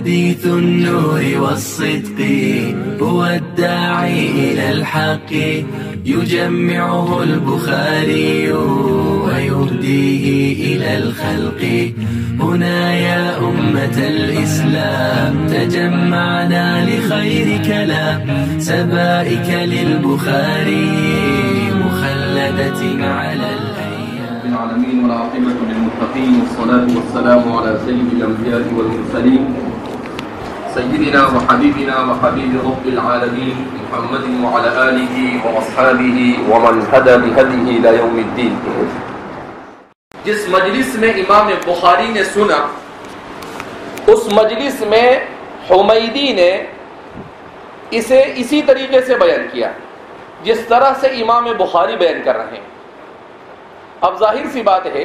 حديث النور والصدق هو الداعي إلى الحق يجمعه البخاري ويهديه إلى الخلق. هنا يا أمة الإسلام تجمعنا لخير كلام سبائك للبخاري مخلدة على الأيام. العالمين والعاقبة للمتقين والصلاة والسلام على سيد الأنبياء والمرسلين سيدنا وحبيبنا وحبيب رب العالمين محمد وعلى آله وأصحابه ومن هدى بهديه إلى يوم الدين. جس مجلس میں امام بخاری نے سنا اس مجلس میں حمیدی نے اسے اسی طریقے سے بیان کیا جس طرح سے امام بخاری بیان کر رہے ہیں. اب ظاہر سی بات ہے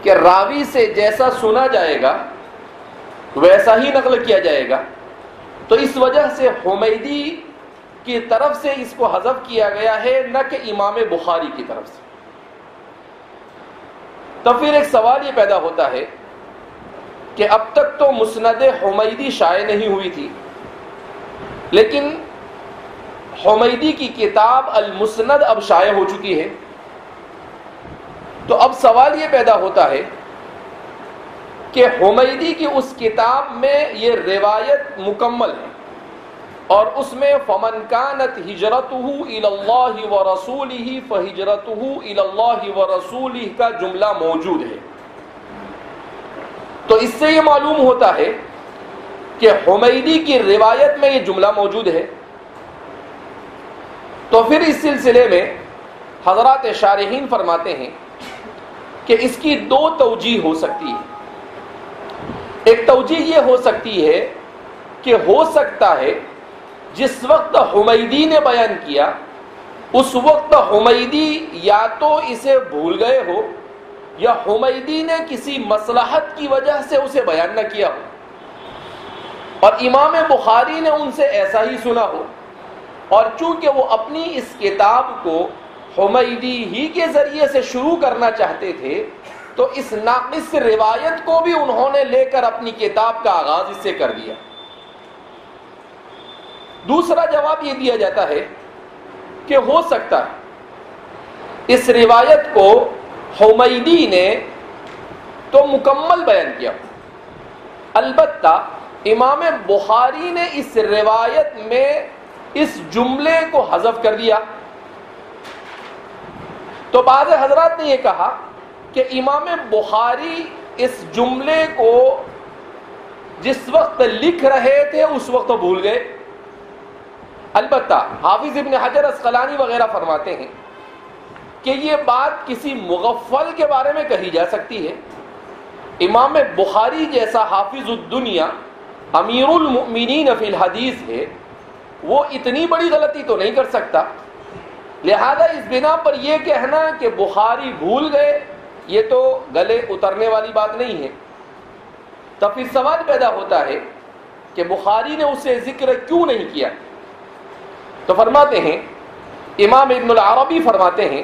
کہ راوی سے جیسا سنا جائے گا ویسا ہی نقل کیا جائے گا، تو اس وجہ سے حمیدی کی طرف سے اس کو حذف کیا گیا ہے، نہ کہ امام بخاری کی طرف سے. تو پھر ایک سوال یہ پیدا ہوتا ہے کہ اب تک تو مسند حمیدی شائع نہیں ہوئی تھی، لیکن حمیدی کی کتاب المسند اب شائع ہو چکی ہے. تو اب سوال یہ پیدا ہوتا ہے کہ حمیدی کی اس کتاب میں یہ روایت مکمل ہے اور اس میں فمن کانت ہجرتہ الی اللہ ورسولہ فہجرتہ الی اللہ ورسولہ کا جملہ موجود ہے. تو اس سے یہ معلوم ہوتا ہے کہ حمیدی کی روایت میں یہ جملہ موجود ہے. تو پھر اس سلسلے میں حضرات شارحین فرماتے ہیں کہ اس کی دو توجیہ ہو سکتی ہے. ایک توجیہ یہ ہو سکتی ہے کہ ہو سکتا ہے جس وقت حمیدی نے بیان کیا اس وقت حمیدی یا تو اسے بھول گئے ہو یا حمیدی نے کسی مصلحت کی وجہ سے اسے بیان نہ کیا ہو اور امام بخاری نے ان سے ایسا ہی سنا ہو، اور چونکہ وہ اپنی اس کتاب کو حمیدی ہی کے ذریعے سے شروع کرنا چاہتے تھے تو اس ناقص روایت کو بھی انہوں نے لے کر اپنی کتاب کا آغاز اس سے کر دیا. دوسرا جواب یہ دیا جاتا ہے کہ ہو سکتا ہے اس روایت کو حمیدی نے تو مکمل بیان کیا، البتہ امام بخاری نے اس روایت میں اس جملے کو حذف کر دیا. تو بعض حضرات نے یہ کہا کہ امام بخاری اس جملے کو جس وقت لکھ رہے تھے اس وقت بھول گئے. البتہ حافظ ابن حجر اسقلانی وغیرہ فرماتے ہیں کہ یہ بات کسی مغفل کے بارے میں کہی جا سکتی ہے. امام بخاری جیسا حافظ الدنیا امیر المؤمنین فی الحدیث ہے، وہ اتنی بڑی غلطی تو نہیں کر سکتا. لہذا اس بنا پر یہ کہنا کہ بخاری بھول گئے یہ تو گلے اترنے والی بات نہیں ہے. تو پھر سوال پیدا ہوتا ہے کہ بخاری نے اسے ذکر کیوں نہیں کیا. تو فرماتے ہیں امام ابن العربی فرماتے ہیں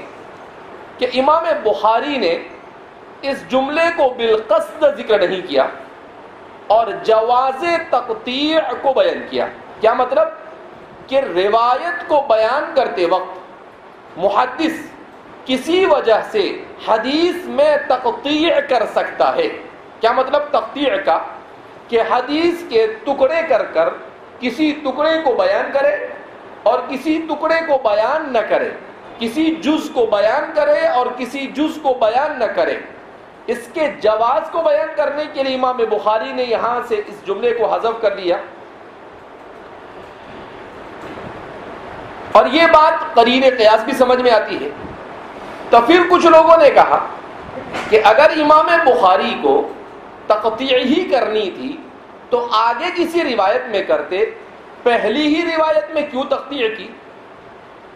کہ امام بخاری نے اس جملے کو بالقصد ذکر نہیں کیا اور جواز تقطیع کو بیان کیا. کیا مطلب کہ روایت کو بیان کرتے وقت محدث کسی وجہ سے حدیث میں تقطیع کر سکتا ہے. کیا مطلب تقطیع کا؟ کہ حدیث کے ٹکڑے کر کر کسی ٹکڑے کو بیان کرے اور کسی ٹکڑے کو بیان نہ کرے، کسی جز کو بیان کرے اور کسی جز کو بیان نہ کرے. اس کے جواز کو بیان کرنے کے لیے امام بخاری نے یہاں سے اس جملے کو حذف کر لیا. اور یہ بات قرین قیاس بھی سمجھ میں آتی ہے. تو پھر کچھ لوگوں نے کہا کہ اگر امام بخاری کو تقطیع ہی کرنی تھی تو آگے کسی روایت میں کرتے، پہلی ہی روایت میں کیوں تقطیع کی؟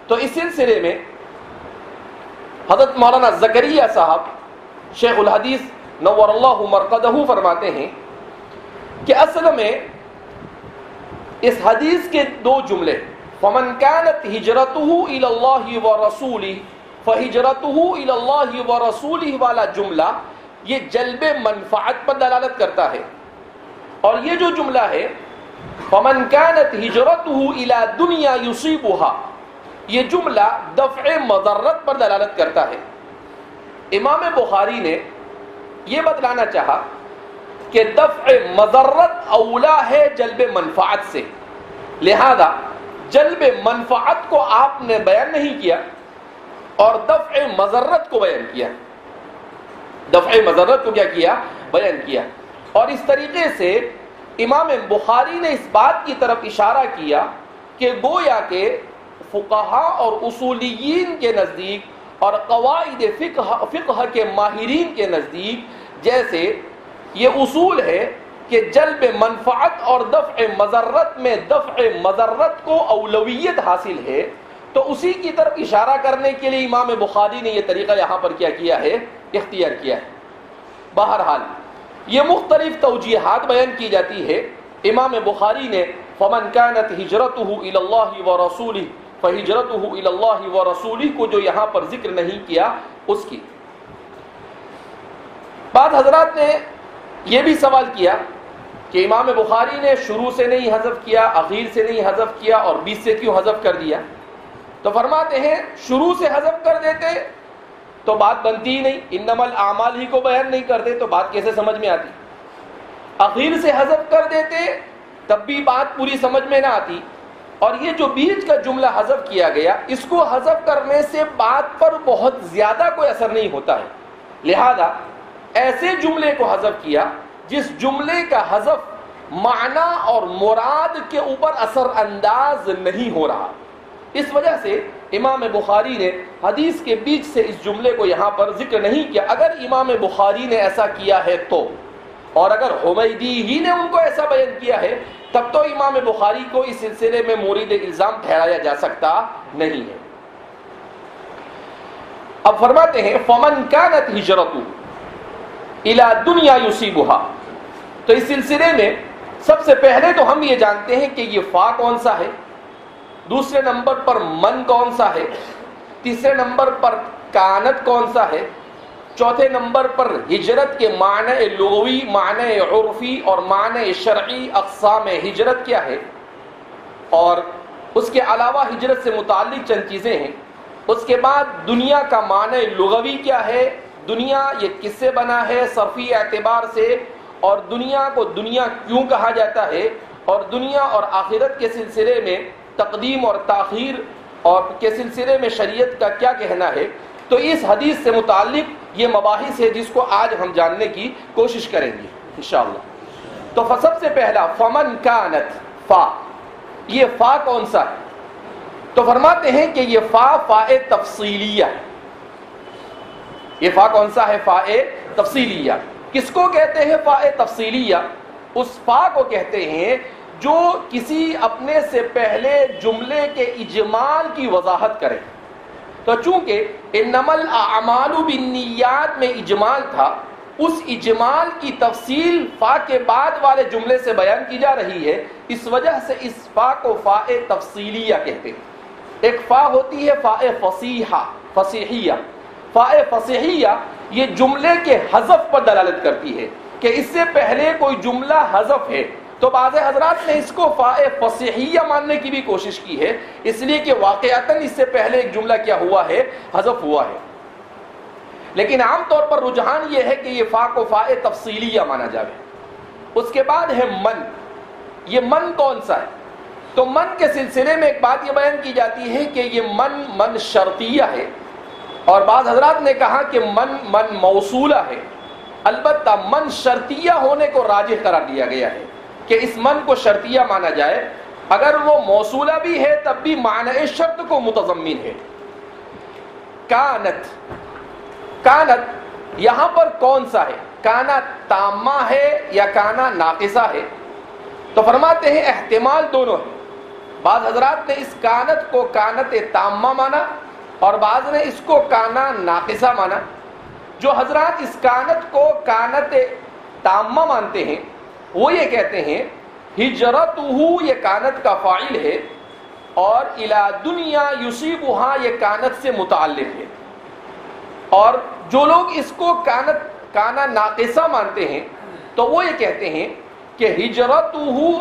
تو اس سلسلے میں حضرت مولانا زکریا صاحب شیخ الحدیث نور اللہ مرقدہ فرماتے ہیں کہ اصل میں اس حدیث کے دو جملے فمن كانت ہجرته الى اللہ ورسولہ فہجرته الى اللہ ورسولہ والا جملہ یہ جلب منفعت پر دلالت کرتا ہے. اور یہ جو جملہ ہے فمن كانت ہجرته الى دنیا يصيبها، یہ جملہ دفع مضرت پر دلالت کرتا ہے۔ امام بخاری نے یہ بتلانا چاہا کہ دفع مضرت اولا ہے جلب منفعت سے، لہذا جلب منفعت کو آپ نے بیان نہیں کیا اور دفع مضرت کو بیان کیا، دفع مضرت کو کیا کیا؟ بیان کیا۔ اور اس طریقے سے امام بخاری نے اس بات کی طرف اشارہ کیا کہ گویا کہ فقہاء اور اصولیین کے نزدیک اور قواعد فقہ کے ماہرین کے نزدیک جیسے یہ اصول ہے کہ جلب منفعت اور دفع مضرت میں دفع مضرت کو اولویت حاصل ہے، تو اسی کی طرف اشارہ کرنے کے لیے امام بخاری نے یہ طریقہ یہاں پر کیا کیا ہے؟ اختیار کیا ہے۔ بہرحال یہ مختلف توجیحات بیان کی جاتی ہے۔ امام بخاری نے فمن كانت ہجرته الى اللہ ورسولہ فہجرته الى اللہ ورسولہ کو جو یہاں پر ذکر نہیں کیا اس کی۔ بعض حضرات نے یہ بھی سوال کیا کہ امام بخاری نے شروع سے نہیں حذف کیا، اخیر سے نہیں حذف کیا اور بیچ سے کیوں حذف کر دیا؟ تو فرماتے ہیں شروع سے حذف کر دیتے تو بات بنتی ہی نہیں، انما الاعمال ہی کو بیان نہیں کرتے تو بات کیسے سمجھ میں آتی؟ اخیر سے حذف کر دیتے تب بھی بات پوری سمجھ میں نہ آتی، اور یہ جو بیچ کا جملہ حذف کیا گیا اس کو حذف کرنے سے بات پر بہت زیادہ کوئی اثر نہیں ہوتا ہے، لہذا ایسے جملے کو حذف کیا جس جملے کا حذف معنی اور مراد کے اوپر اثر انداز نہیں ہو رہا۔ اس وجہ سے امام بخاری نے حدیث کے بیچ سے اس جملے کو یہاں پر ذکر نہیں کیا۔ اگر امام بخاری نے ایسا کیا ہے تو، اور اگر حمیدی ہی نے ان کو ایسا بیان کیا ہے تب تو امام بخاری کو اس سلسلے میں مورد الزام ٹھہرایا جا سکتا نہیں ہے۔ اب فرماتے ہیں فمن كانت ہجرتہ الى دنیا یصیبها، تو اس سلسلے میں سب سے پہلے تو ہم یہ جانتے ہیں کہ یہ فا کون سا ہے، دوسرے نمبر پر من کون سا ہے، تیسرے نمبر پر کانت کون سا ہے، چوتھے نمبر پر ہجرت کے معنی لغوی، معنی عرفی اور معنی شرعی اقسام ہجرت کیا ہے، اور اس کے علاوہ ہجرت سے متعلق چند چیزیں ہیں۔ اس کے بعد دنیا کا معنی لغوی کیا ہے، دنیا یہ کس سے بنا ہے صرفی اعتبار سے، اور دنیا کو دنیا کیوں کہا جاتا ہے، اور دنیا اور آخرت کے سلسلے میں تقدیم اور تاخیر اور کے سلسلے میں شریعت کا کیا کہنا ہے۔ تو اس حدیث سے متعلق یہ مباحث ہے جس کو آج ہم جاننے کی کوشش کریں گے انشاءاللہ۔ تو سب سے پہلا فمن کانت، فا، یہ فا کون سا ہے؟ تو فرماتے ہیں کہ یہ فا تفصیلیہ ہے۔ یہ فا کون سا ہے؟ فا تفصیلیہ۔ کس کو کہتے ہیں فا تفصیلیہ؟ اس فا کو کہتے ہیں جو کسی اپنے سے پہلے جملے کے اجمال کی وضاحت کرے۔ تو چونکہ انما الاعمال بالنیات میں اجمال تھا، اس اجمال کی تفصیل فا کے بعد والے جملے سے بیان کی جا رہی ہے، اس وجہ سے اس فا کو فا تفصیلیہ کہتے ہیں۔ ایک فا ہوتی ہے فا فصیحیہ۔ فا فصیحیہ یہ جملے کے حذف پر دلالت کرتی ہے کہ اس سے پہلے کوئی جملہ حذف ہے، تو بعض حضرات نے اس کو فا فصیحیہ ماننے کی بھی کوشش کی ہے، اس لیے کہ واقعتاً اس سے پہلے ایک جملہ کیا ہوا ہے؟ حذف ہوا ہے، لیکن عام طور پر رجحان یہ ہے کہ یہ فا کو فا تفصیلیہ مانا جائے۔ اس کے بعد ہے من۔ یہ من کون سا ہے؟ تو من کے سلسلے میں ایک بات یہ بیان کی جاتی ہے کہ یہ من شرطیہ ہے، اور بعض حضرات نے کہا کہ من موصولہ ہے۔ البتہ من شرطیہ ہونے کو راجح قرار دیا گیا ہے کہ اس من کو شرطیہ مانا جائے، اگر وہ موصولہ بھی ہے تب بھی معنی شرط کو متضمن ہے۔ کانت یہاں پر کون سا ہے؟ کانا تامہ ہے یا کانا ناقصہ ہے؟ تو فرماتے ہیں احتمال دونوں ہے۔ بعض حضرات نے اس کانت کو کانت تامہ مانا اور بعض نے اس کو کانا ناقصہ مانا۔ جو حضرات اس کانت کو کانت تامہ مانتے ہیں وہ یہ کہتے ہیں ہجرتہ یہ کانت کا فاعل ہے، اور الی دنیا یصیبها یہ کانت سے متعلق ہے۔ اور جو لوگ اس کو کانا ناقصہ مانتے ہیں تو وہ یہ کہتے ہیں کہ ہجرتہ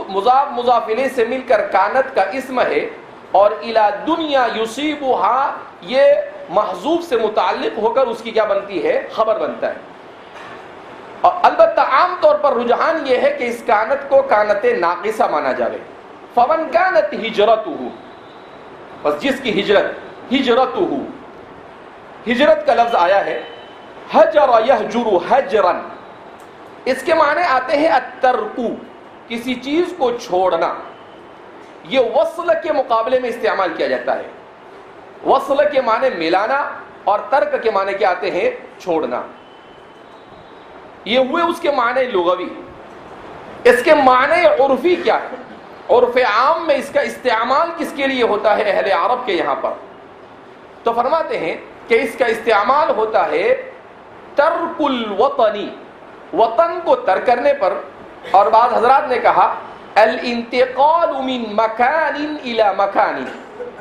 مضاف مضاف الیہ سے مل کر کانت کا اسم ہے، اور الی دنیا یصیبھا یہ محذوف سے متعلق ہو کر اس کی کیا بنتی ہے؟ خبر بنتا ہے۔ اور البتہ عام طور پر رجحان یہ ہے کہ اس کانت کو کانت ناقصہ مانا جاوے۔ فمن کانت ہجرتہ، بس جس کی ہجرت، ہجرتہ ہجرت کا لفظ آیا ہے حجر یہجر حجرا، اس کے معنی آتے ہیں الترک، کسی چیز کو چھوڑنا۔ یہ وصل کے مقابلے میں استعمال کیا جاتا ہے۔ وصل کے معنی ملانا اور ترک کے معنی کیا آتے ہیں؟ چھوڑنا۔ یہ ہوئے اس کے معنی لغوی۔ اس کے معنی عرفی کیا ہے؟ عرف عام میں اس کا استعمال کس کے لیے ہوتا ہے اہل عرب کے یہاں پر؟ تو فرماتے ہیں کہ اس کا استعمال ہوتا ہے ترک الوطنی، وطن کو ترک کرنے پر، اور بعض حضرات نے کہا الانتقال من مکان الی مکان،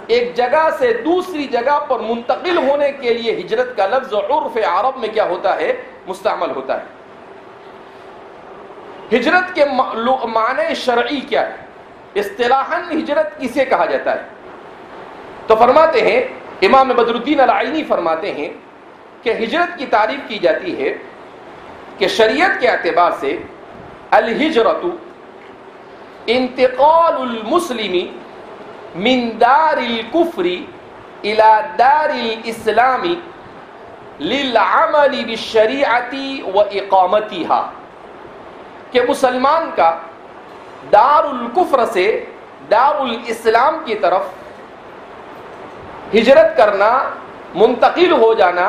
ایک جگہ سے دوسری جگہ پر منتقل ہونے کے لیے ہجرت کا لفظ عرف عرب میں کیا ہوتا ہے؟ مستعمل ہوتا ہے۔ ہجرت کے معنی شرعی کیا ہے؟ اصطلاحاً ہجرت کسے کہا جاتا ہے؟ تو فرماتے ہیں امام بدر الدین العینی فرماتے ہیں کہ ہجرت کی تعریف کی جاتی ہے کہ شریعت کے اعتبار سے الہجرت انتقال المسلم من دار الكفر الى دار الاسلام للعمل بالشریعت واقامتها، کہ مسلمان کا دار الکفر سے دار الاسلام کی طرف ہجرت کرنا، منتقل ہو جانا،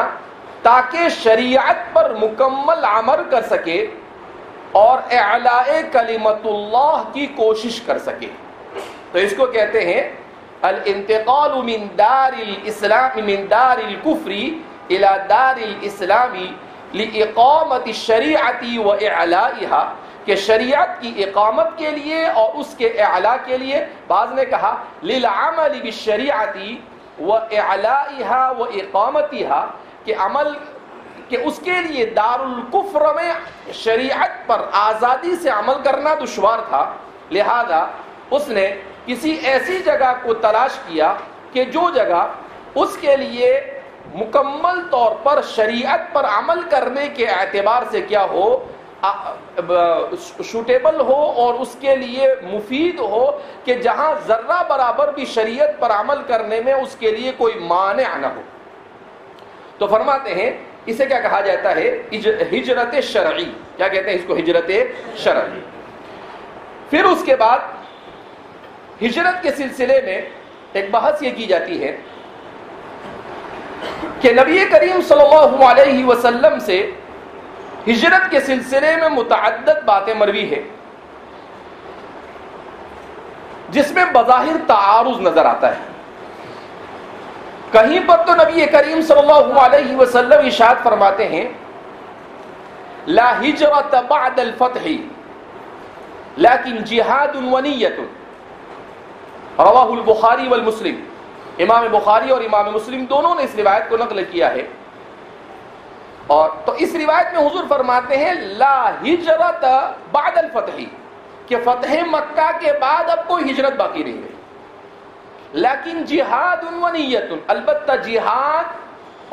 تاکہ شریعت پر مکمل عمل کر سکے اور اعلاء کلمت اللہ کی کوشش کر سکے۔ تو اس کو کہتے ہیں الانتقال من دار الاسلام من دار الکفر الى دار الاسلام لاقامت الشریعت واعلائها، کہ شریعت کی اقامت کے لیے اور اس کے اعلاء کے لیے۔ بعض نے کہا للعمل بالشریعت واعلائها واقامتها، کہ عمل کہ اس کے لیے دار الکفر میں شریعت پر آزادی سے عمل کرنا دشوار تھا، لہذا اس نے کسی ایسی جگہ کو تلاش کیا کہ جو جگہ اس کے لیے مکمل طور پر شریعت پر عمل کرنے کے اعتبار سے کیا ہو، سوٹیبل ہو اور اس کے لیے مفید ہو، کہ جہاں ذرہ برابر بھی شریعت پر عمل کرنے میں اس کے لیے کوئی مانع نہ ہو۔ تو فرماتے ہیں اسے کیا کہا جاتا ہے؟ ہجرت شرعی۔ کیا کہتے ہیں اس کو؟ ہجرت شرعی۔ پھر اس کے بعد ہجرت کے سلسلے میں ایک بحث یہ کی جاتی ہے کہ نبی کریم صلی اللہ علیہ وسلم سے ہجرت کے سلسلے میں متعدد باتیں مروی ہے، جس میں بظاہر تعارض نظر آتا ہے۔ کہیں پر تو نبی کریم صلی اللہ علیہ وسلم ارشاد فرماتے ہیں لا ہجرت بعد الفتح لیکن جہاد ونیت، رواہ البخاری والمسلم، امام بخاری اور امام مسلم دونوں نے اس روایت کو نقل کیا ہے۔ اور تو اس روایت میں حضور فرماتے ہیں لا ہجرت بعد الفتح، کہ فتح مکہ کے بعد اب کوئی ہجرت باقی نہیں رہی، لیکن جہاد و نیت، البتہ جہاد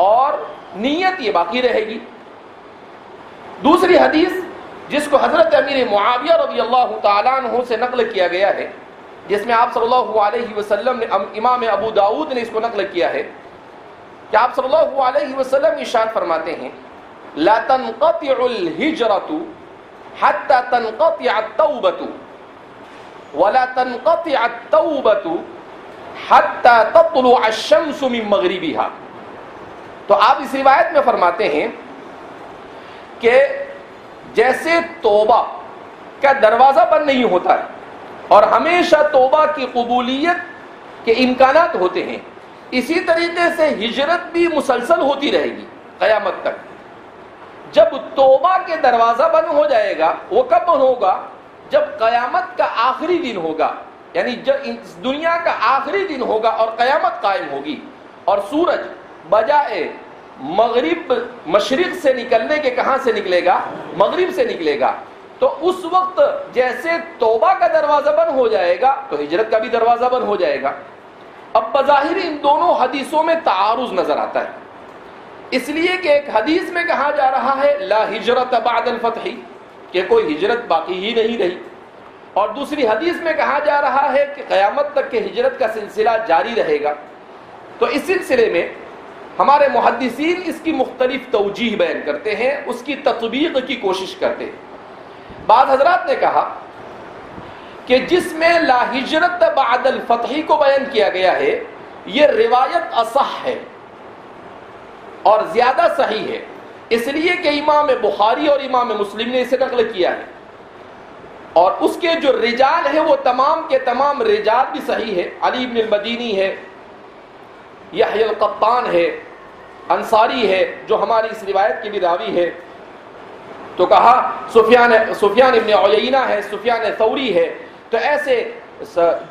اور نیت یہ باقی رہے گی۔ دوسری حدیث جس کو حضرت امیر معاویہ رضی اللہ تعالیٰ عنہ سے نقل کیا گیا ہے، جس میں آپ صلی اللہ علیہ وسلم نے، امام ابو داؤد نے اس کو نقل کیا ہے کہ آپ صلی اللہ علیہ وسلم ارشاد فرماتے ہیں لا تنقطع الہجرۃ حتی تنقطع التوبۃ ولا تنقطع التوبۃ حتی تطلع الشمس من مغربها۔ تو آپ اس روایت میں فرماتے ہیں کہ جیسے توبہ کا دروازہ بند نہیں ہوتا ہے اور ہمیشہ توبہ کی قبولیت کے امکانات ہوتے ہیں، اسی طریقے سے ہجرت بھی مسلسل ہوتی رہے گی قیامت تک۔ جب توبہ کے دروازہ بند ہو جائے گا، وہ کب بند ہوگا؟ جب قیامت کا آخری دن ہوگا، یعنی جب دنیا کا آخری دن ہوگا اور قیامت قائم ہوگی، اور سورج بجائے مغرب مشرق سے نکلنے کے کہاں سے نکلے گا؟ مغرب سے نکلے گا۔ تو اس وقت جیسے توبہ کا دروازہ بند ہو جائے گا تو ہجرت کا بھی دروازہ بند ہو جائے گا۔ اب بظاہر ان دونوں حدیثوں میں تعارض نظر آتا ہے، اس لیے کہ ایک حدیث میں کہا جا رہا ہے لا ہجرت بعد الفتح، کہ کوئی ہجرت باقی ہی نہیں رہی، اور دوسری حدیث میں کہا جا رہا ہے کہ قیامت تک کے ہجرت کا سلسلہ جاری رہے گا۔ تو اس سلسلے میں ہمارے محدثین اس کی مختلف توجیہ بیان کرتے ہیں، اس کی تطبیق کی کوشش کرتے ہیں۔ بعض حضرات نے کہا کہ جس میں لا ہجرت بعد الفتح کو بیان کیا گیا ہے یہ روایت اصح ہے اور زیادہ صحیح ہے، اس لیے کہ امام بخاری اور امام مسلم نے اسے نقل کیا ہے، اور اس کے جو رجال ہیں وہ تمام کے تمام رجال بھی صحیح ہے۔ علی بن المدینی ہے، یحیی القطان ہے، انصاری ہے جو ہماری اس روایت کے بھی راوی ہے، تو کہا سفیان ابن عیینہ ہے، سفیان ثوری ہے، تو ایسے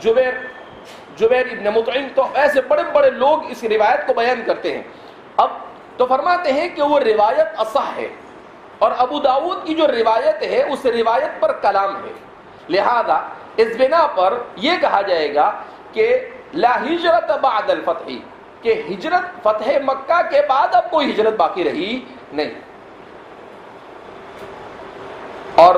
جبیر ابن مطعم، تو ایسے بڑے بڑے لوگ اس روایت کو بیان کرتے ہیں۔ اب تو فرماتے ہیں کہ وہ روایت اصح ہے، اور ابو داؤد کی جو روایت ہے اس روایت پر کلام ہے، لہذا اس بنا پر یہ کہا جائے گا کہ لا ہجرت بعد الفتح، کہ ہجرت فتح مکہ کے بعد اب کوئی ہجرت باقی رہی نہیں۔ اور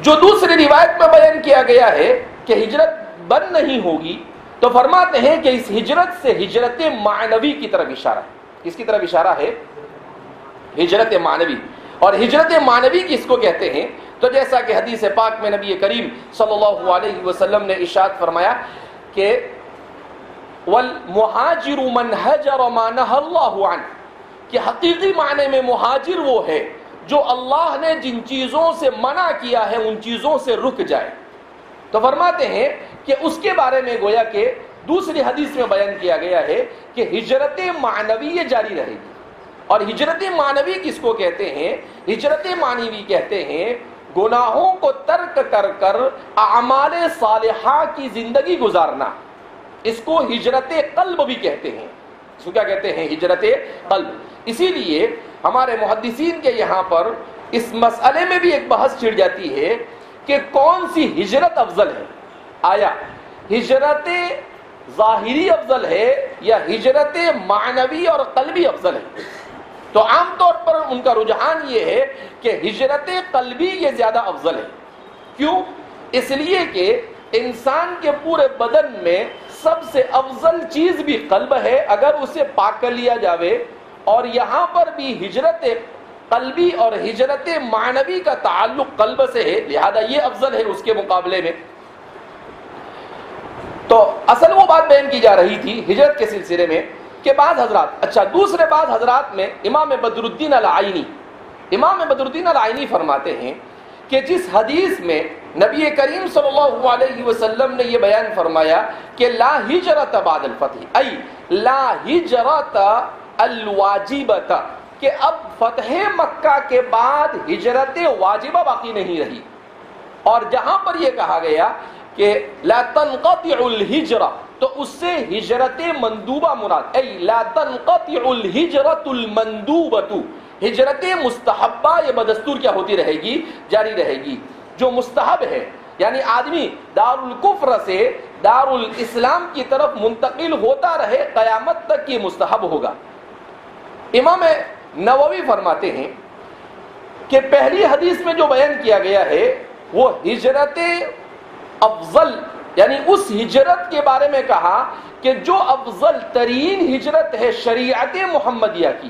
جو دوسری روایت میں بیان کیا گیا ہے کہ ہجرت بند نہیں ہوگی، تو فرماتے ہیں کہ اس ہجرت سے ہجرت معنوی کی طرف اشارہ ہے۔ کس کی طرف اشارہ ہے؟ ہجرت معنوی۔ اور ہجرت معنوی کس کو کہتے ہیں؟ تو جیسا کہ حدیث پاک میں نبی کریم صلی اللہ علیہ وسلم نے ارشاد فرمایا کہ والمہاجر من ہجر ما نہى اللہ عنہ، کہ حقیقی معنی میں مہاجر وہ ہے جو اللہ نے جن چیزوں سے منع کیا ہے ان چیزوں سے رک جائے۔ تو فرماتے ہیں کہ اس کے بارے میں گویا کہ دوسری حدیث میں بیان کیا گیا ہے کہ ہجرت معنوی جاری رہے گی۔ اور ہجرت معنوی کس کو کہتے ہیں؟ ہجرت معنوی کہتے ہیں گناہوں کو ترک کر کر اعمال صالحہ کی زندگی گزارنا، اس کو ہجرت قلب بھی کہتے ہیں۔ اس کو کیا کہتے ہیں؟ ہجرت قلب۔ اسی لیے ہمارے محدثین کے یہاں پر اس مسئلے میں بھی ایک بحث چھڑ جاتی ہے کہ کون سی ہجرت افضل ہے، آیا ہجرت ظاہری افضل ہے یا ہجرت معنوی اور قلبی افضل ہے؟ تو عام طور پر ان کا رجحان یہ ہے کہ ہجرت قلبی یہ زیادہ افضل ہے۔ کیوں؟ اس لیے کہ انسان کے پورے بدن میں سب سے افضل چیز بھی قلب ہے، اگر اسے پاک کر لیا جاوے، اور یہاں پر بھی ہجرت قلبی اور ہجرت معنوی کا تعلق قلب سے ہے، لہذا یہ افضل ہے اس کے مقابلے میں۔ تو اصل وہ بات بیان کی جا رہی تھی ہجرت کے سلسلے میں کہ بعض حضرات، دوسرے بعض حضرات میں امام بدر الدین العینی فرماتے ہیں کہ جس حدیث میں نبی کریم صلی اللہ علیہ وسلم نے یہ بیان فرمایا کہ لا ہجرت بعد الفتح، ای لا ہجرت الواجبۃ، کہ اب فتح مکہ کے بعد ہجرت واجبہ باقی نہیں رہی، اور جہاں پر یہ کہا گیا کہ لا تنقطع الہجرہ، تو اس سے ہجرت مندوبہ مراد، ای لا تنقطع الہجرۃ المندوبۃ، ہجرت مستحبہ یہ بدستور کیا ہوتی رہے گی؟ جاری رہے گی، جو مستحب ہے، یعنی آدمی دار الکفر سے دار الاسلام کی طرف منتقل ہوتا رہے قیامت تک، یہ مستحب ہوگا۔ امام نووی فرماتے ہیں کہ پہلی حدیث میں جو بیان کیا گیا ہے وہ ہجرت افضل، یعنی اس ہجرت کے بارے میں کہا کہ جو افضل ترین ہجرت ہے شریعت محمدیہ کی،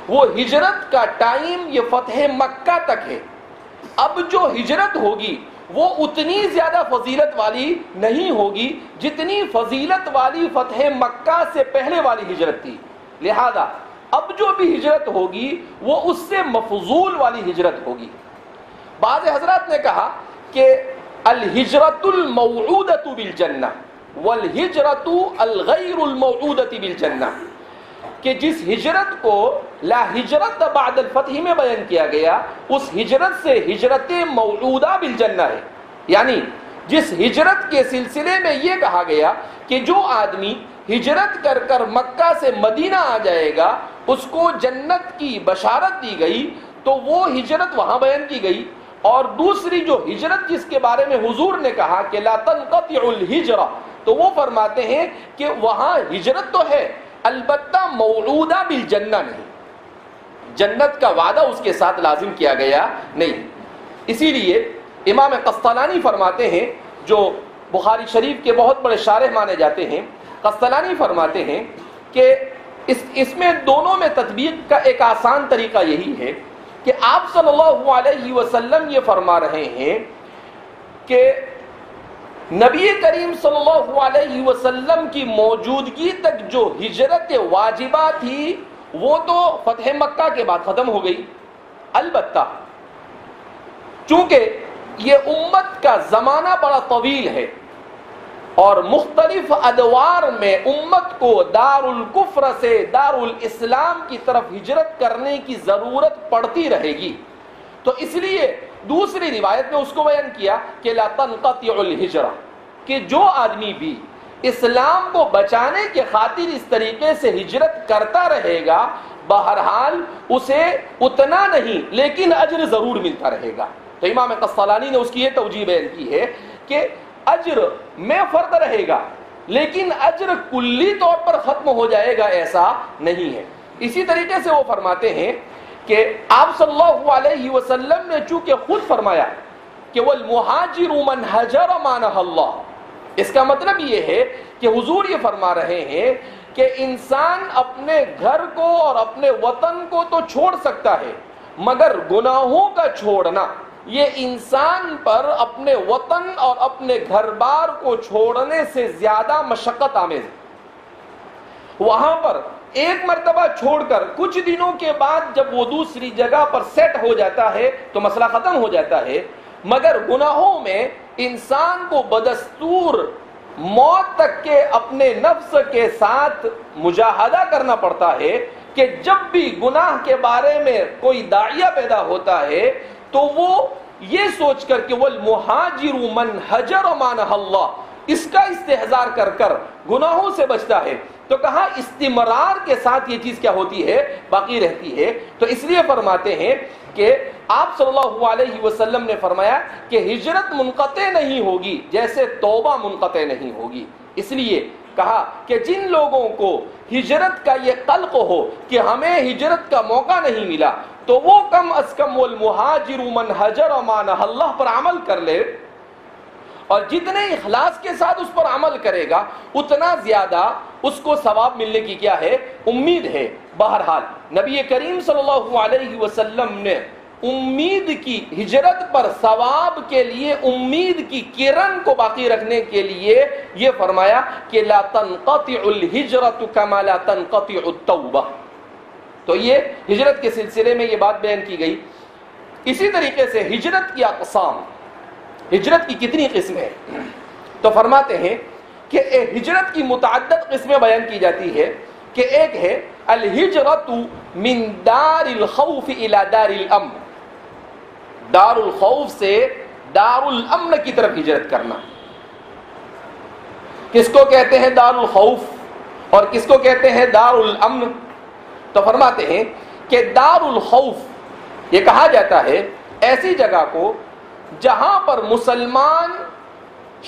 وہ ہجرت کا ٹائم یہ فتح مکہ تک ہے۔ اب جو ہجرت ہوگی وہ اتنی زیادہ فضیلت والی نہیں ہوگی جتنی فضیلت والی فتح مکہ سے پہلے والی ہجرت تھی، لہذا اب جو بھی ہجرت ہوگی وہ اس سے مفضول والی ہجرت ہوگی۔ بعض حضرات نے کہا کہ الہجرت الموعودۃ بالجنہ والہجرت الغیر الموعودۃ بالجنہ، کہ جس ہجرت کو لا ہجرت بعد الفتح میں بیان کیا گیا اس ہجرت سے ہجرت موعودہ بالجنہ ہے، یعنی جس ہجرت کے سلسلے میں یہ کہا گیا کہ جو آدمی ہجرت کر کر مکہ سے مدینہ آ جائے گا اس کو جنت کی بشارت دی گئی، تو وہ ہجرت وہاں بیان کی گئی، اور دوسری جو ہجرت جس کے بارے میں حضور نے کہا کہ لا تنقطع الہجرہ، تو وہ فرماتے ہیں کہ وہاں ہجرت تو ہے البتہ موعودہ بالجنہ نہیں، جنت کا وعدہ اس کے ساتھ لازم کیا گیا نہیں۔ اسی لیے امام قسطلانی فرماتے ہیں، جو بخاری شریف کے بہت بڑے شارح مانے جاتے ہیں، قسطلانی فرماتے ہیں کہ اس میں دونوں میں تطبیق کا ایک آسان طریقہ یہی ہے کہ آپ صلی اللہ علیہ وسلم یہ فرما رہے ہیں کہ نبی کریم صلی اللہ علیہ وسلم کی موجودگی تک جو ہجرت واجبہ تھی وہ تو فتح مکہ کے بعد ختم ہو گئی، البتہ چونکہ یہ امت کا زمانہ بڑا طویل ہے اور مختلف ادوار میں امت کو دار الکفر سے دار الاسلام کی طرف ہجرت کرنے کی ضرورت پڑتی رہے گی، تو اس لیے دوسری روایت میں اس کو بیان کیا کہ لا تنقطع الہجرہ، کہ جو آدمی بھی اسلام کو بچانے کے خاطر اس طریقے سے ہجرت کرتا رہے گا بہرحال اسے اتنا نہیں لیکن اجر ضرور ملتا رہے گا۔ تو امام قسطلانی نے اس کی یہ توجیہ بیان کی ہے کہ اجر میں فرق رہے گا لیکن اجر کلی طور پر ختم ہو جائے گا ایسا نہیں ہے۔ اسی طریقے سے وہ فرماتے ہیں کہ آپ صلی اللہ علیہ وسلم نے چونکہ خود فرمایا کہ والمہاجر من ہجر ما نہی اللہ، اس کا مطلب یہ ہے کہ حضور یہ فرما رہے ہیں کہ انسان اپنے گھر کو اور اپنے وطن کو تو چھوڑ سکتا ہے مگر گناہوں کا چھوڑنا یہ انسان پر اپنے وطن اور اپنے گھر بار کو چھوڑنے سے زیادہ مشقت آمیز ہے۔ وہاں پر ایک مرتبہ چھوڑ کر کچھ دنوں کے بعد جب وہ دوسری جگہ پر سیٹ ہو جاتا ہے تو مسئلہ ختم ہو جاتا ہے، مگر گناہوں میں انسان کو بدستور موت تک کے اپنے نفس کے ساتھ مجاہدہ کرنا پڑتا ہے کہ جب بھی گناہ کے بارے میں کوئی داعیہ پیدا ہوتا ہے تو وہ یہ سوچ کر کہ والمہاجر من ہجر ما نہی اللہ، اس کا استحضار کر کر گناہوں سے بچتا ہے۔ تو کہا استمرار کے ساتھ یہ چیز کیا ہوتی ہے؟ باقی رہتی ہے۔ تو اس لیے فرماتے ہیں کہ آپ صلی اللہ علیہ وسلم نے فرمایا کہ ہجرت منقطع نہیں ہوگی جیسے توبہ منقطع نہیں ہوگی۔ اس لیے کہا کہ جن لوگوں کو ہجرت کا یہ قلق ہو کہ ہمیں ہجرت کا موقع نہیں ملا تو وہ کم از کم والمہاجر من ہجر ما نہی اللہ پر عمل کر لے، اور جتنے اخلاص کے ساتھ اس پر عمل کرے گا اتنا زیادہ اس کو ثواب ملنے کی کیا ہے؟ امید ہے۔ بہرحال نبی کریم صلی اللہ علیہ وسلم نے امید کی ہجرت پر ثواب کے لیے امید کی کرن کو باقی رکھنے کے لیے یہ فرمایا کہ لا تنقطع الہجرۃ کما لا تنقطع التوبہ۔ تو یہ ہجرت کے سلسلے میں یہ بات بیان کی گئی۔ اسی طریقے سے ہجرت کی اقسام، ہجرت کی کتنی قسمیں ہیں؟ تو فرماتے ہیں کہ ہجرت کی متعدد قسمیں بیان کی جاتی ہے کہ ایک ہے الہجرۃ من دار الخوف الی دار الامن، دار الخوف سے دار الامن کی طرف ہجرت کرنا۔ کس کو کہتے ہیں دار الخوف اور کس کو کہتے ہیں دار الامن؟ تو فرماتے ہیں کہ دار الخوف یہ کہا جاتا ہے ایسی جگہ کو جہاں پر مسلمان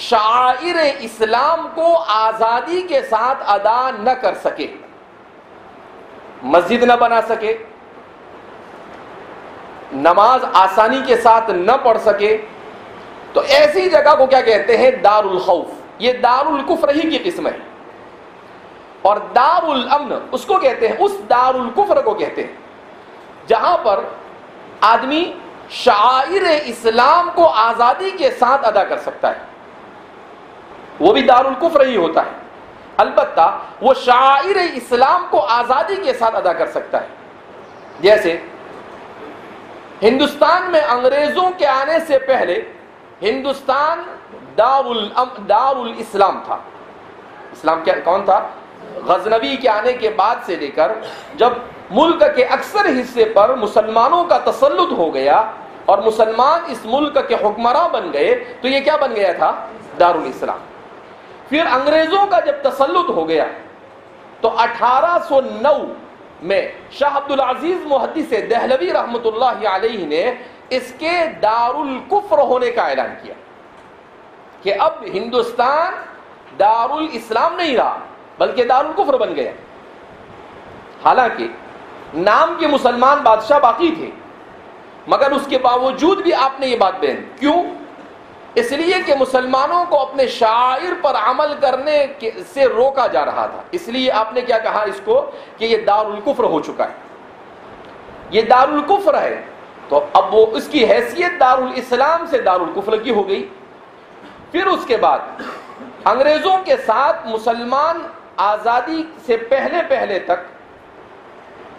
شعائر اسلام کو آزادی کے ساتھ ادا نہ کر سکے، مسجد نہ بنا سکے، نماز آسانی کے ساتھ نہ پڑھ سکے، تو ایسی جگہ کو کیا کہتے ہیں؟ دار الخوف۔ یہ دار الکفر ہی کی قسم ہے۔ اور دار الامن اس کو کہتے ہیں، اس دار الکفر کو کہتے ہیں جہاں پر آدمی شعائر اسلام کو آزادی کے ساتھ ادا کر سکتا ہے، وہ بھی دار الکفر ہی ہوتا ہے، البتہ وہ شعائر اسلام کو آزادی کے ساتھ ادا کر سکتا ہے۔ جیسے ہندوستان میں انگریزوں کے آنے سے پہلے ہندوستان دار الاسلام تھا۔ اسلام کیا کون تھا؟ غزنوی کے آنے کے بعد سے لے کر جب ملک کے اکثر حصے پر مسلمانوں کا تسلط ہو گیا اور مسلمان اس ملک کے حکمراں بن گئے تو یہ کیا بن گیا تھا؟ دار الاسلام۔ پھر انگریزوں کا جب تسلط ہو گیا تو 1809 میں شاہ عبد العزیز محدث دہلوی رحمۃ اللہ علیہ نے اس کے دارالکفر ہونے کا اعلان کیا کہ اب ہندوستان دارالاسلام نہیں رہا بلکہ دارالکفر بن گیا. حالانکہ نام کے مسلمان بادشاہ باقی تھے مگر اس کے باوجود بھی آپ نے یہ بات بیان. کیوں؟ اس لیے کہ مسلمانوں کو اپنے شعائر پر عمل کرنے سے روکا جا رہا تھا. اس لیے آپ نے کیا کہا اس کو کہ یہ دارالکفر ہو چکا ہے, یہ دارالکفر ہے. تو اب وہ اس کی حیثیت دارالاسلام سے دارالکفر کی ہو گئی. پھر اس کے بعد انگریزوں کے ساتھ مسلمان آزادی سے پہلے تک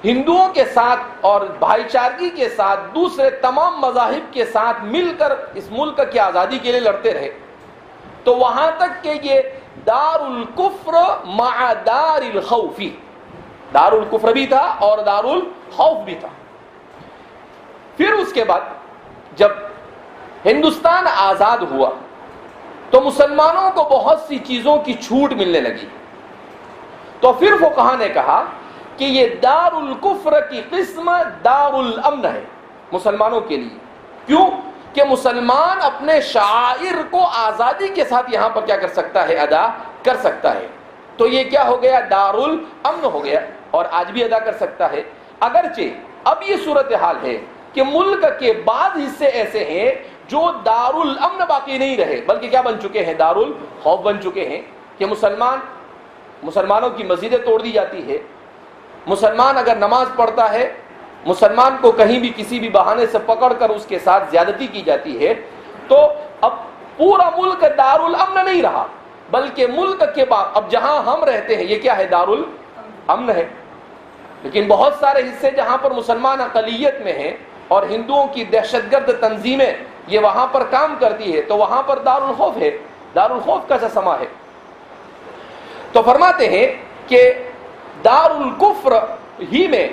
ہندوؤں کے ساتھ اور بھائی چارگی کے ساتھ دوسرے تمام مذاہب کے ساتھ مل کر اس ملک کی آزادی کے لیے لڑتے رہے. تو وہاں تک کہ یہ دارالکفر مع دار الخوف, دارالکفر بھی تھا اور دارالخوف بھی تھا. پھر اس کے بعد جب ہندوستان آزاد ہوا تو مسلمانوں کو بہت سی چیزوں کی چھوٹ ملنے لگی. تو پھر فقہا نے کہا کہ یہ دارالکفر کی قسم دارالامن ہے مسلمانوں کے لیے. کیوں؟ کہ مسلمان اپنے شعائر کو آزادی کے ساتھ یہاں پر کیا کر سکتا ہے, ادا کر سکتا ہے. تو یہ کیا ہو گیا, دارالامن ہو گیا, اور آج بھی ادا کر سکتا ہے. اگرچہ اب یہ صورتحال ہے کہ ملک کے بعض حصے ایسے ہیں جو دارالامن باقی نہیں رہے بلکہ کیا بن چکے ہیں, دارالخوف بن چکے ہیں. کہ مسلمانوں کی مسجدیں توڑ دی جاتی ہے, مسلمان اگر نماز پڑھتا ہے مسلمان کو کہیں بھی کسی بھی بہانے سے پکڑ کر اس کے ساتھ زیادتی کی جاتی ہے. تو اب پورا ملک دارالامن نہیں رہا بلکہ ملک کے بعد اب جہاں ہم رہتے ہیں یہ کیا ہے, دارالامن ہے. لیکن بہت سارے حصے جہاں پر مسلمان اقلیت میں ہیں اور ہندوؤں کی دہشت گرد تنظیمیں یہ وہاں پر کام کرتی ہے تو وہاں پر دارالخوف ہے, دارالخوف کا سما ہے. تو فرماتے ہیں کہ دارالکفر ہی میں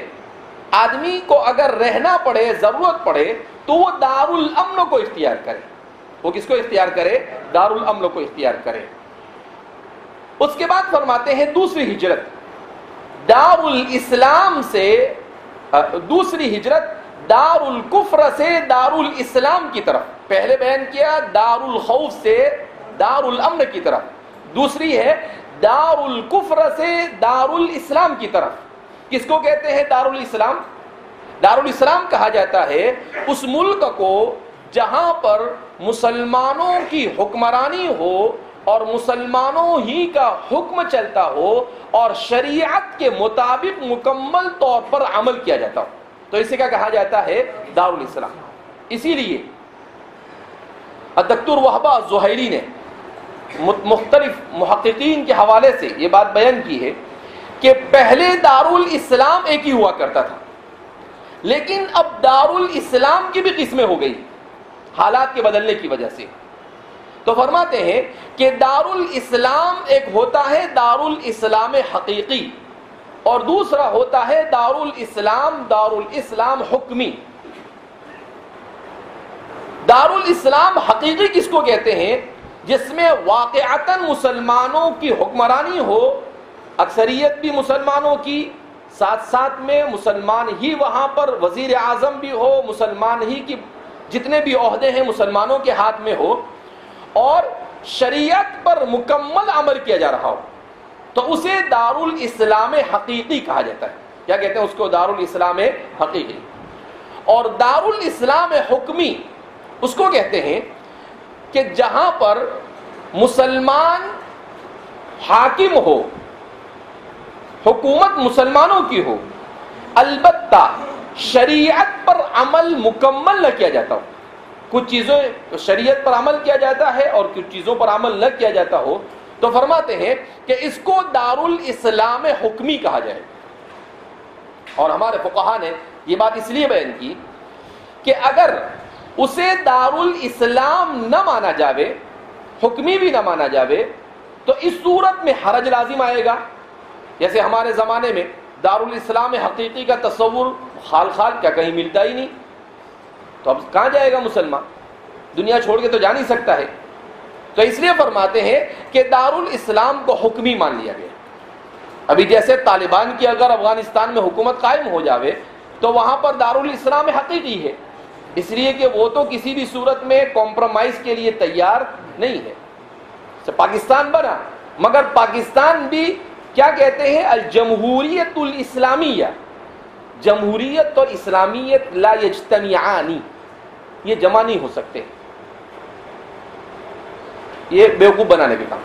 آدمی کو اگر رہنا پڑے, ضرورت پڑے, تو وہ دارالامن کو اختیار کرے. وہ کس کو اختیار کرے, دارالامن کو اختیار کرے. اس کے بعد فرماتے ہیں دوسری ہجرت, دارالاسلام سے دوسری ہجرت دارالکفر سے دارالاسلام کی طرف. پہلے بیان کیا دارالخوف سے دارالامن کی طرف, دوسری ہے دارالکفر سے دارالاسلام کی طرف. کس کو کہتے ہیں دارالاسلام؟ دارالاسلام کہا جاتا ہے اس ملک کو جہاں پر مسلمانوں کی حکمرانی ہو اور مسلمانوں ہی کا حکم چلتا ہو اور شریعت کے مطابق مکمل طور پر عمل کیا جاتا ہو. تو اسے کیا کہا جاتا ہے, دارالاسلام. اسی لیے دکتور وہبہ زہیری نے مختلف محققین کے حوالے سے یہ بات بیان کی ہے کہ پہلے دارالاسلام ایک ہی ہوا کرتا تھا لیکن اب دارالاسلام کی بھی قسمیں ہو گئی حالات کے بدلنے کی وجہ سے. تو فرماتے ہیں کہ دارالاسلام ایک ہوتا ہے دارالاسلام حقیقی اور دوسرا ہوتا ہے دارالاسلام حکمی. دارالاسلام حقیقی کس کو کہتے ہیں؟ جس میں واقعتاً مسلمانوں کی حکمرانی ہو, اکثریت بھی مسلمانوں کی, ساتھ ساتھ میں مسلمان ہی وہاں پر وزیر اعظم بھی ہو, مسلمان ہی کی جتنے بھی عہدے ہیں مسلمانوں کے ہاتھ میں ہو اور شریعت پر مکمل عمل کیا جا رہا ہو. تو اسے دارالاسلام حقیقی کہا جاتا ہے. کیا کہتے ہیں اس کو؟ دارالاسلام حقیقی. اور دارالاسلام حکمی اس کو کہتے ہیں کہ جہاں پر مسلمان حاکم ہو, حکومت مسلمانوں کی ہو, البتہ شریعت پر عمل مکمل نہ کیا جاتا ہو. کچھ چیزوں شریعت پر عمل کیا جاتا ہے اور کچھ چیزوں پر عمل نہ کیا جاتا ہو. تو فرماتے ہیں کہ اس کو دارالاسلام حکمی کہا جائے. اور ہمارے فقہا نے یہ بات اس لیے بیان کی کہ اگر اسے دارالاسلام نہ مانا جاوے, حکمی بھی نہ مانا جاوے, تو اس صورت میں حرج لازم آئے گا. جیسے ہمارے زمانے میں دارالاسلام حقیقی کا تصور خال کیا کہیں ملتا ہی نہیں, تو اب کہاں جائے گا مسلمان؟ دنیا چھوڑ کے تو جا نہیں سکتا ہے. تو اس لیے فرماتے ہیں کہ دارالاسلام کو حکمی مان لیا گیا. ابھی جیسے طالبان کی اگر افغانستان میں حکومت قائم ہو جاوے تو وہاں پر دارالاسلام حقیقی ہے, اس لیے کہ وہ تو کسی بھی صورت میں کمپرومائز کے لیے تیار نہیں ہے. پاکستان بنا مگر پاکستان بھی کیا کہتے ہیں؟ الجمہوریت الاسلامیہ. جمہوریت اور اسلامیت لا یجتمعان، یہ جمع نہیں ہو سکتے. یہ بیوقوف بنانے کے کام.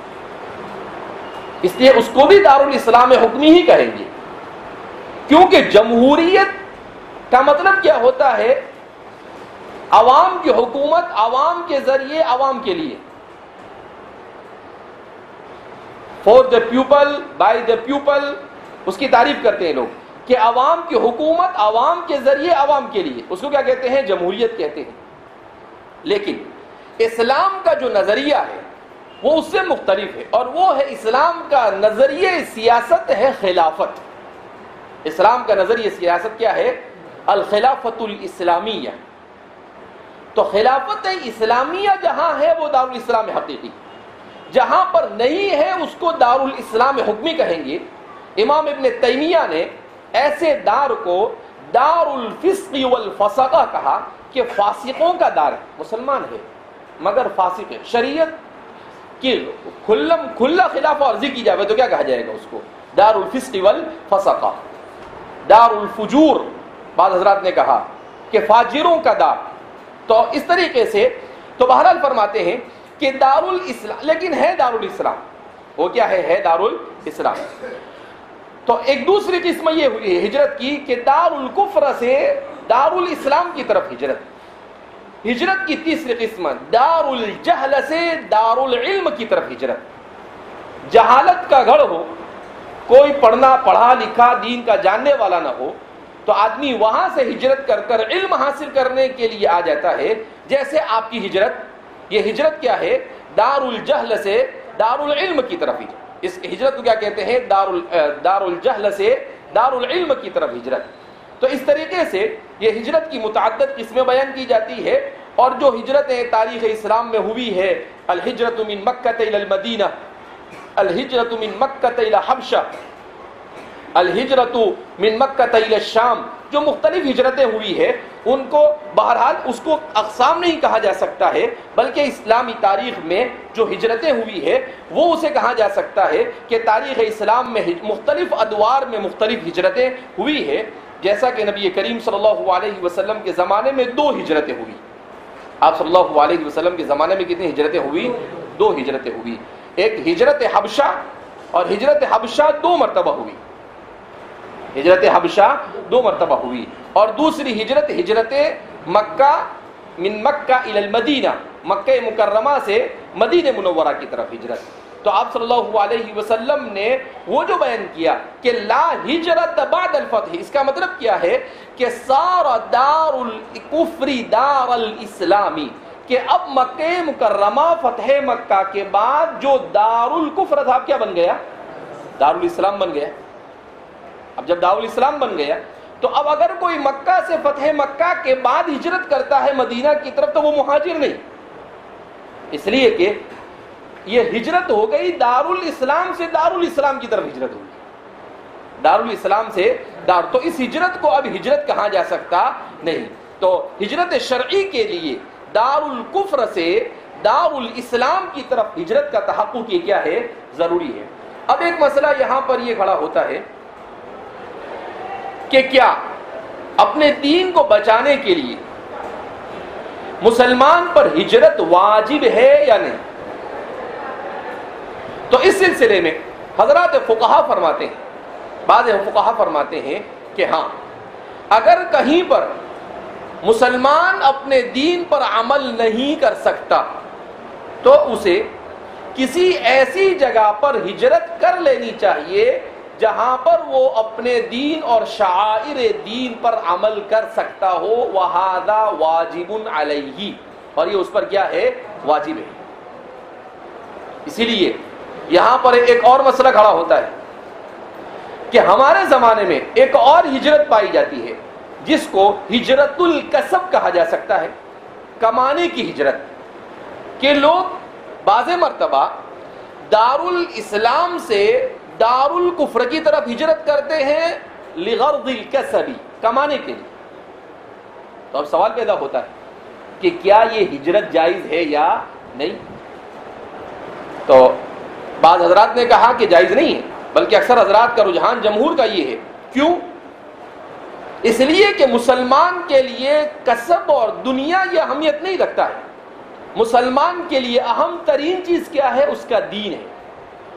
اس لیے اس کو بھی دارالاسلام حکمی ہی کہیں گے، کیونکہ جمہوریت کا مطلب کیا ہوتا ہے؟ عوام کی حکومت، عوام کے ذریعے عوام کے لیے. For the people by the people, اس کی تعریف کرتے ہیں لوگ کہ عوام کی حکومت عوام کے ذریعے عوام کے لیے. اس کو کیا کہتے ہیں؟ جمہوریت کہتے ہیں. لیکن اسلام کا جو نظریہ ہے وہ اس سے مختلف ہے، اور وہ ہے اسلام کا نظریہ سیاست ہے خلافت. اسلام کا نظریہ سیاست کیا ہے؟ الخلافت الاسلامیہ. تو خلافت اسلامیہ جہاں ہے وہ دارالاسلام حقیقی، جہاں پر نہیں ہے اس کو دارالاسلام حکمی کہیں گے. امام ابن تیمیہ نے ایسے دار کو دار الفسق والفسقہ کہا کہ فاسقوں کا دار ہے. مسلمان ہے مگر فاسق ہے. شریعت کی کھلا خلاف ورزی کی جائے تو کیا کہا جائے گا اس کو؟ دار الفسق والفسقہ، دار الفجور. بعض حضرات نے کہا کہ فاجروں کا دار. تو اس طریقے سے تو بہرحال فرماتے ہیں کہ دارالاسلام، لیکن ہے دارالاسلام. وہ کیا ہے دارالاسلام. تو ایک دوسری قسم یہ ہوئی ہے ہجرت کی کہ دارالکفر سے دارالاسلام کی طرف ہجرت. ہجرت کی تیسری قسم دارالجہل سے دارالعلم کی طرف ہجرت. جہالت کا گڑھ ہو، کوئی پڑھا لکھا دین کا جاننے والا نہ ہو، تو آدمی وہاں سے ہجرت کر کر علم حاصل کرنے کے لیے آ جاتا ہے. جیسے آپ کی ہجرت، یہ ہجرت کیا ہے؟ دارالجہل سے دارالعلم کی طرف ہجرت. اس ہجرت کو کیا کہتے ہیں؟ دارالجہل سے دارالعلم کی طرف ہجرت. تو اس طریقے سے یہ ہجرت کی متعدد قسمیں بیان کی جاتی ہے. اور جو ہجرتیں تاریخ اسلام میں ہوئی ہے، الہجرت من مکہ الی المدینہ، الہجرت من مکہ الی حبشہ، الہجرت من مکہ الی الشام، جو مختلف ہجرتیں ہوئی ہے ان کو بہرحال اس کو اقسام نہیں کہا جا سکتا ہے، بلکہ اسلامی تاریخ میں جو ہجرتیں ہوئی ہے وہ اسے کہا جا سکتا ہے کہ تاریخ اسلام میں مختلف ادوار میں مختلف ہجرتیں ہوئی ہے. جیسا کہ نبی کریم صلی اللہ علیہ وسلم کے زمانے میں 2 ہجرتیں ہوئی. آپ صلی اللہ علیہ وسلم کے زمانے میں کتنی ہجرتیں ہوئی؟ 2 ہجرتیں ہوئی. ایک ہجرت حبشہ، اور ہجرت حبشہ 2 مرتبہ ہوئی. ہجرت حبشہ 2 مرتبہ ہوئی. اور دوسری ہجرت مکہ من مکہ الی المدینہ، مکہ مکرمہ سے مدینہ منورہ کی طرف ہجرت. تو آپ صلی اللہ علیہ وسلم نے وہ جو بیان کیا کہ لا ہجرت بعد الفتح، اس کا مطلب کیا ہے کہ سار دار الکفر دار الاسلامی، کہ اب مکہ مکرمہ فتح مکہ کے بعد جو دار الکفر تھا کیا بن گیا؟ دار الاسلام بن گیا. اب جب دارالاسلام بن گیا تو اب اگر کوئی مکہ سے فتح مکہ کے بعد ہجرت کرتا ہے مدینہ کی طرف تو وہ مہاجر نہیں، اس لیے کہ یہ ہجرت ہو گئی دارالاسلام سے دارالاسلام کی طرف ہجرت ہوگی. دارالاسلام سے تو اس ہجرت کو اب ہجرت کہا جا سکتا نہیں. تو ہجرت شرعی کے لیے دارالکفر سے دارالاسلام کی طرف ہجرت کا تحقق یہ کیا ہے؟ ضروری ہے. اب ایک مسئلہ یہاں پر یہ کھڑا ہوتا ہے کہ کیا اپنے دین کو بچانے کے لیے مسلمان پر ہجرت واجب ہے یا نہیں؟ تو اس سلسلے میں حضرات فقہا فرماتے ہیں، بعض فقہا فرماتے ہیں کہ ہاں، اگر کہیں پر مسلمان اپنے دین پر عمل نہیں کر سکتا تو اسے کسی ایسی جگہ پر ہجرت کر لینی چاہیے جہاں پر وہ اپنے دین اور شعائر دین پر عمل کر سکتا ہو. وَهَذَا وَاجِبٌ عَلَيْهِ، اور یہ اس پر کیا ہے؟ واجب ہے. اسی لیے یہاں پر ایک اور مسئلہ کھڑا ہوتا ہے کہ ہمارے زمانے میں ایک اور ہجرت پائی جاتی ہے جس کو ہجرت الکسب کہا جا سکتا ہے، کمانے کی ہجرت. کہ لوگ بعض مرتبہ دارالاسلام سے دارالکفر کی طرف ہجرت کرتے ہیں لغرض الکسب، کمانے کے لیے. تو اب سوال پیدا ہوتا ہے کہ کیا یہ ہجرت جائز ہے یا نہیں. تو بعض حضرات نے کہا کہ جائز نہیں ہے، بلکہ اکثر حضرات کا رجحان جمہور کا یہ ہے. کیوں؟ اس لیے کہ مسلمان کے لیے کسب اور دنیا یہ اہمیت نہیں رکھتا ہے. مسلمان کے لیے اہم ترین چیز کیا ہے؟ اس کا دین ہے.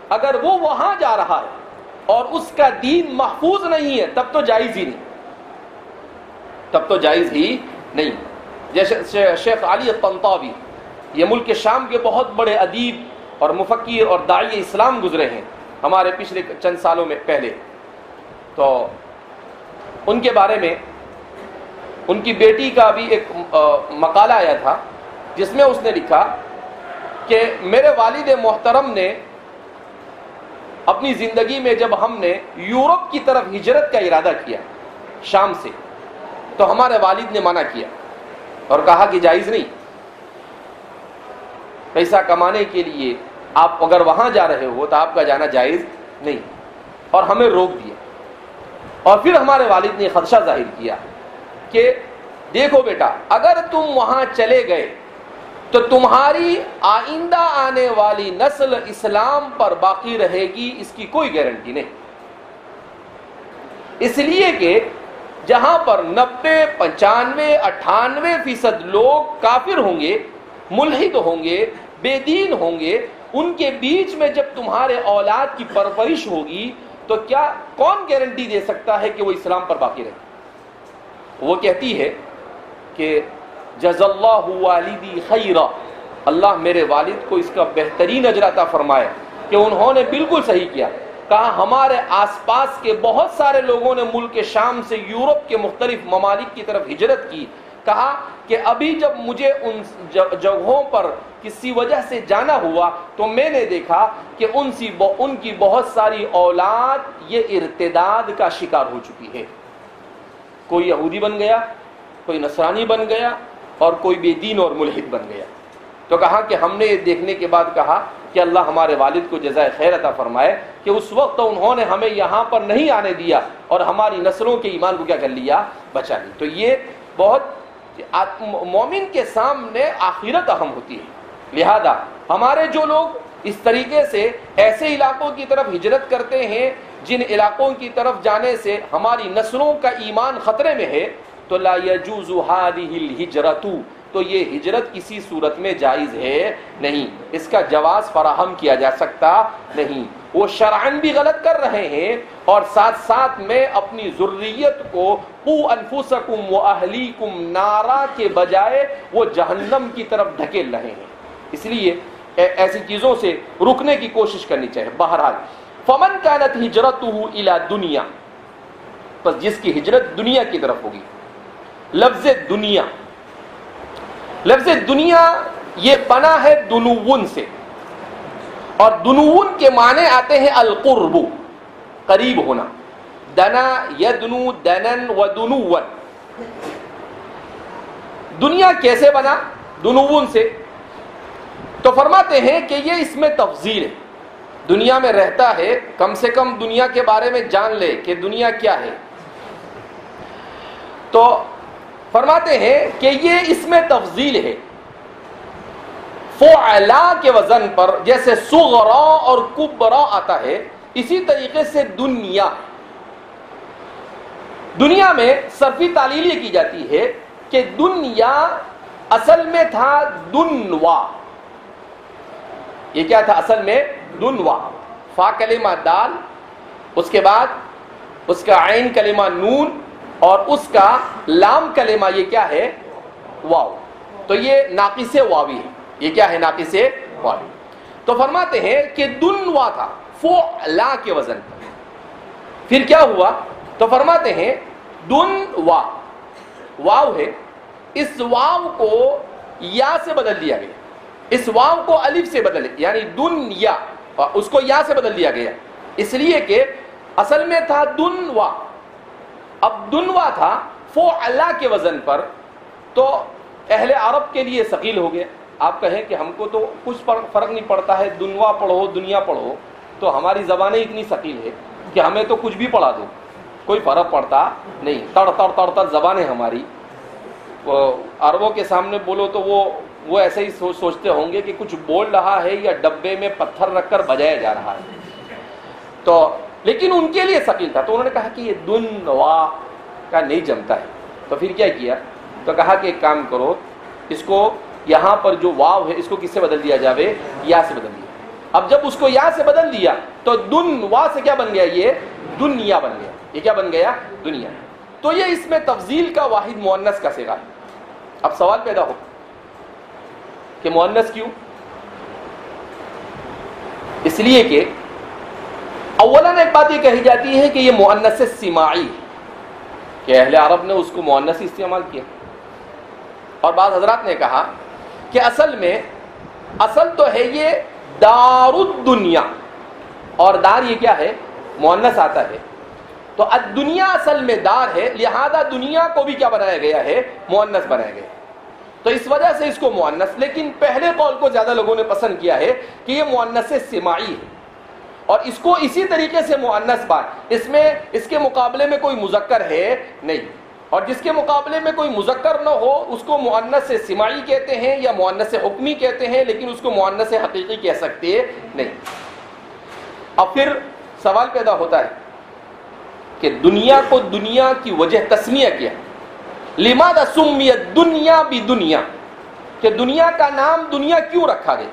اگر وہ وہاں جا رہا ہے اور اس کا دین محفوظ نہیں ہے تب تو جائز ہی نہیں، تب تو جائز ہی نہیں. جیسے شیخ علی الطنطاوی، یہ ملک شام کے بہت بڑے ادیب اور مفکر اور داعی اسلام گزرے ہیں ہمارے پچھلے چند سالوں میں پہلے. تو ان کے بارے میں ان کی بیٹی کا بھی ایک مقالہ آیا تھا جس میں اس نے لکھا کہ میرے والد محترم نے اپنی زندگی میں جب ہم نے یورپ کی طرف ہجرت کا ارادہ کیا شام سے، تو ہمارے والد نے منع کیا اور کہا کہ جائز نہیں. پیسہ کمانے کے لیے آپ اگر وہاں جا رہے ہو تو آپ کا جانا جائز نہیں، اور ہمیں روک دیا. اور پھر ہمارے والد نے خدشہ ظاہر کیا کہ دیکھو بیٹا، اگر تم وہاں چلے گئے تو تمہاری آئندہ آنے والی نسل اسلام پر باقی رہے گی، اس کی کوئی گارنٹی نہیں. اس لیے کہ جہاں پر 90، 95، 98% لوگ کافر ہوں گے، ملحد ہوں گے، بے دین ہوں گے، ان کے بیچ میں جب تمہارے اولاد کی پرورش ہوگی تو کیا کون گارنٹی دے سکتا ہے کہ وہ اسلام پر باقی رہے؟ وہ کہتی ہے کہ جزا اللہ والدی خیرا، اللہ میرے والد کو اس کا بہترین اجر عطا فرمائے کہ انہوں نے بالکل صحیح کیا. کہا ہمارے آس پاس کے بہت سارے لوگوں نے ملک شام سے یورپ کے مختلف ممالک کی طرف ہجرت کی. کہا کہ ابھی جب مجھے ان جگہوں پر کسی وجہ سے جانا ہوا تو میں نے دیکھا کہ ان کی بہت ساری اولاد یہ ارتداد کا شکار ہو چکی ہے. کوئی یہودی بن گیا، کوئی نصرانی بن گیا، اور کوئی بے دین اور ملحد بن گیا. تو کہا کہ ہم نے یہ دیکھنے کے بعد کہا کہ اللہ ہمارے والد کو جزائے خیر عطا فرمائے کہ اس وقت انہوں نے ہمیں یہاں پر نہیں آنے دیا اور ہماری نسلوں کے ایمان کو کیا کر لیا؟ بچا لی. تو یہ بہت مومن کے سامنے آخرت اہم ہوتی ہے. لہذا ہمارے جو لوگ اس طریقے سے ایسے علاقوں کی طرف ہجرت کرتے ہیں جن علاقوں کی طرف جانے سے ہماری نسلوں کا ایمان خطرے میں ہے، تو لا یجوز هذه الہجرۃ، تو یہ ہجرت کسی صورت میں جائز ہے نہیں، اس کا جواز فراہم کیا جا سکتا نہیں. وہ شرعاً بھی غلط کر رہے ہیں اور ساتھ ساتھ میں اپنی ذریت کو قوا انفسکم واہلیکم نارا کے بجائے وہ جہنم کی طرف دھکیل رہے ہیں. اس لیے ایسی چیزوں سے رکنے کی کوشش کرنی چاہیے. بہرحال فمن كانت ہجرته الى دنیا، بس جس کی ہجرت دنیا کی طرف ہوگی. لفظ دنیا یہ بنا ہے دنون سے، اور دنون کے معنی آتے ہیں القرب، قریب ہونا. دنا یدنو دنن و دنون. دنیا کیسے بنا؟ دنون سے. تو فرماتے ہیں کہ یہ اس میں تفضیل ہے. دنیا میں رہتا ہے، کم سے کم دنیا کے بارے میں جان لے کہ دنیا کیا ہے. تو فرماتے ہیں کہ یہ اس میں تفضیل ہے. فعلا کے وزن پر جیسے صغرا اور کبرا آتا ہے، اسی طریقے سے دنیا میں صرفی تعلیل یہ کی جاتی ہے کہ دنیا اصل میں تھا دنوا. یہ کیا تھا اصل میں؟ دنوا. فا کلمہ دال، اس کے بعد اس کا عین کلمہ نون، اور اس کا لام کلمہ یہ کیا ہے؟ واو. تو یہ ناقص واوی ہے. یہ کیا ہے؟ ناقص واوی. تو فرماتے ہیں کہ دنوا تھا فعلا کے وزن پر. پھر کیا ہوا؟ تو فرماتے ہیں دنوا واو ہے، اس واو کو یا سے بدل دیا گیا، اس واو کو الف سے بدل، یعنی دنیا، اس کو یا سے بدل دیا گیا. اس لیے کہ اصل میں تھا دنوا، اب دنوا تھا فعلا کے وزن پر، تو اہل عرب کے لیے ثقیل ہو گیا. آپ کہیں کہ ہم کو تو کچھ فرق نہیں پڑتا ہے، دنوا پڑھو دنیا پڑھو، تو ہماری زبانیں اتنی ثقیل ہے کہ ہمیں تو کچھ بھی پڑھا دو کوئی فرق پڑتا نہیں. تڑ تڑ تڑ تڑ زبانیں ہماری. وہ عربوں کے سامنے بولو تو وہ ایسے ہی سوچتے ہوں گے کہ کچھ بول رہا ہے یا ڈبے میں پتھر رکھ کر بجایا جا رہا ہے. تو لیکن ان کے لیے ثقیل تھا, تو انہوں نے کہا کہ یہ دن وا کا نہیں جمتا ہے. تو پھر کیا کیا, تو کہا کہ ایک کام کرو, اس کو یہاں پر جو واو ہے اس کو کس سے بدل دیا جاوے, یا سے بدل دیا. اب جب اس کو یا سے بدل دیا تو دن وا سے کیا بن گیا, یہ دنیا بن گیا. یہ کیا بن گیا, دنیا. تو یہ اس میں تفضیل کا واحد مؤنث کا صیغہ ہے. اب سوال پیدا ہو کہ مؤنث کیوں؟ اس لیے کہ اولاً ایک بات یہ کہی جاتی ہے کہ یہ مؤنث سماعی, کہ اہل عرب نے اس کو مؤنث استعمال کیا. اور بعض حضرات نے کہا کہ اصل تو ہے یہ دار الدنیا, اور دار یہ کیا ہے, مؤنث آتا ہے. تو الدنیا اصل میں دار ہے, لہذا دنیا کو بھی کیا بنایا گیا ہے, مؤنث بنایا گیا. تو اس وجہ سے اس کو مؤنث, لیکن پہلے قول کو زیادہ لوگوں نے پسند کیا ہے کہ یہ مؤنث سماعی ہے, اور اس کو اسی طریقے سے مؤنث بات, اس میں اس کے مقابلے میں کوئی مذکر ہے نہیں, اور جس کے مقابلے میں کوئی مذکر نہ ہو اس کو مؤنث سماعی کہتے ہیں یا مؤنث حکمی کہتے ہیں, لیکن اس کو مؤنث حقیقی کہہ سکتے نہیں. اب پھر سوال پیدا ہوتا ہے کہ دنیا کو دنیا کی وجہ تسمیہ کیا, لماذا سمیت دنیا بدنیا, کہ دنیا کا نام دنیا کیوں رکھا گیا؟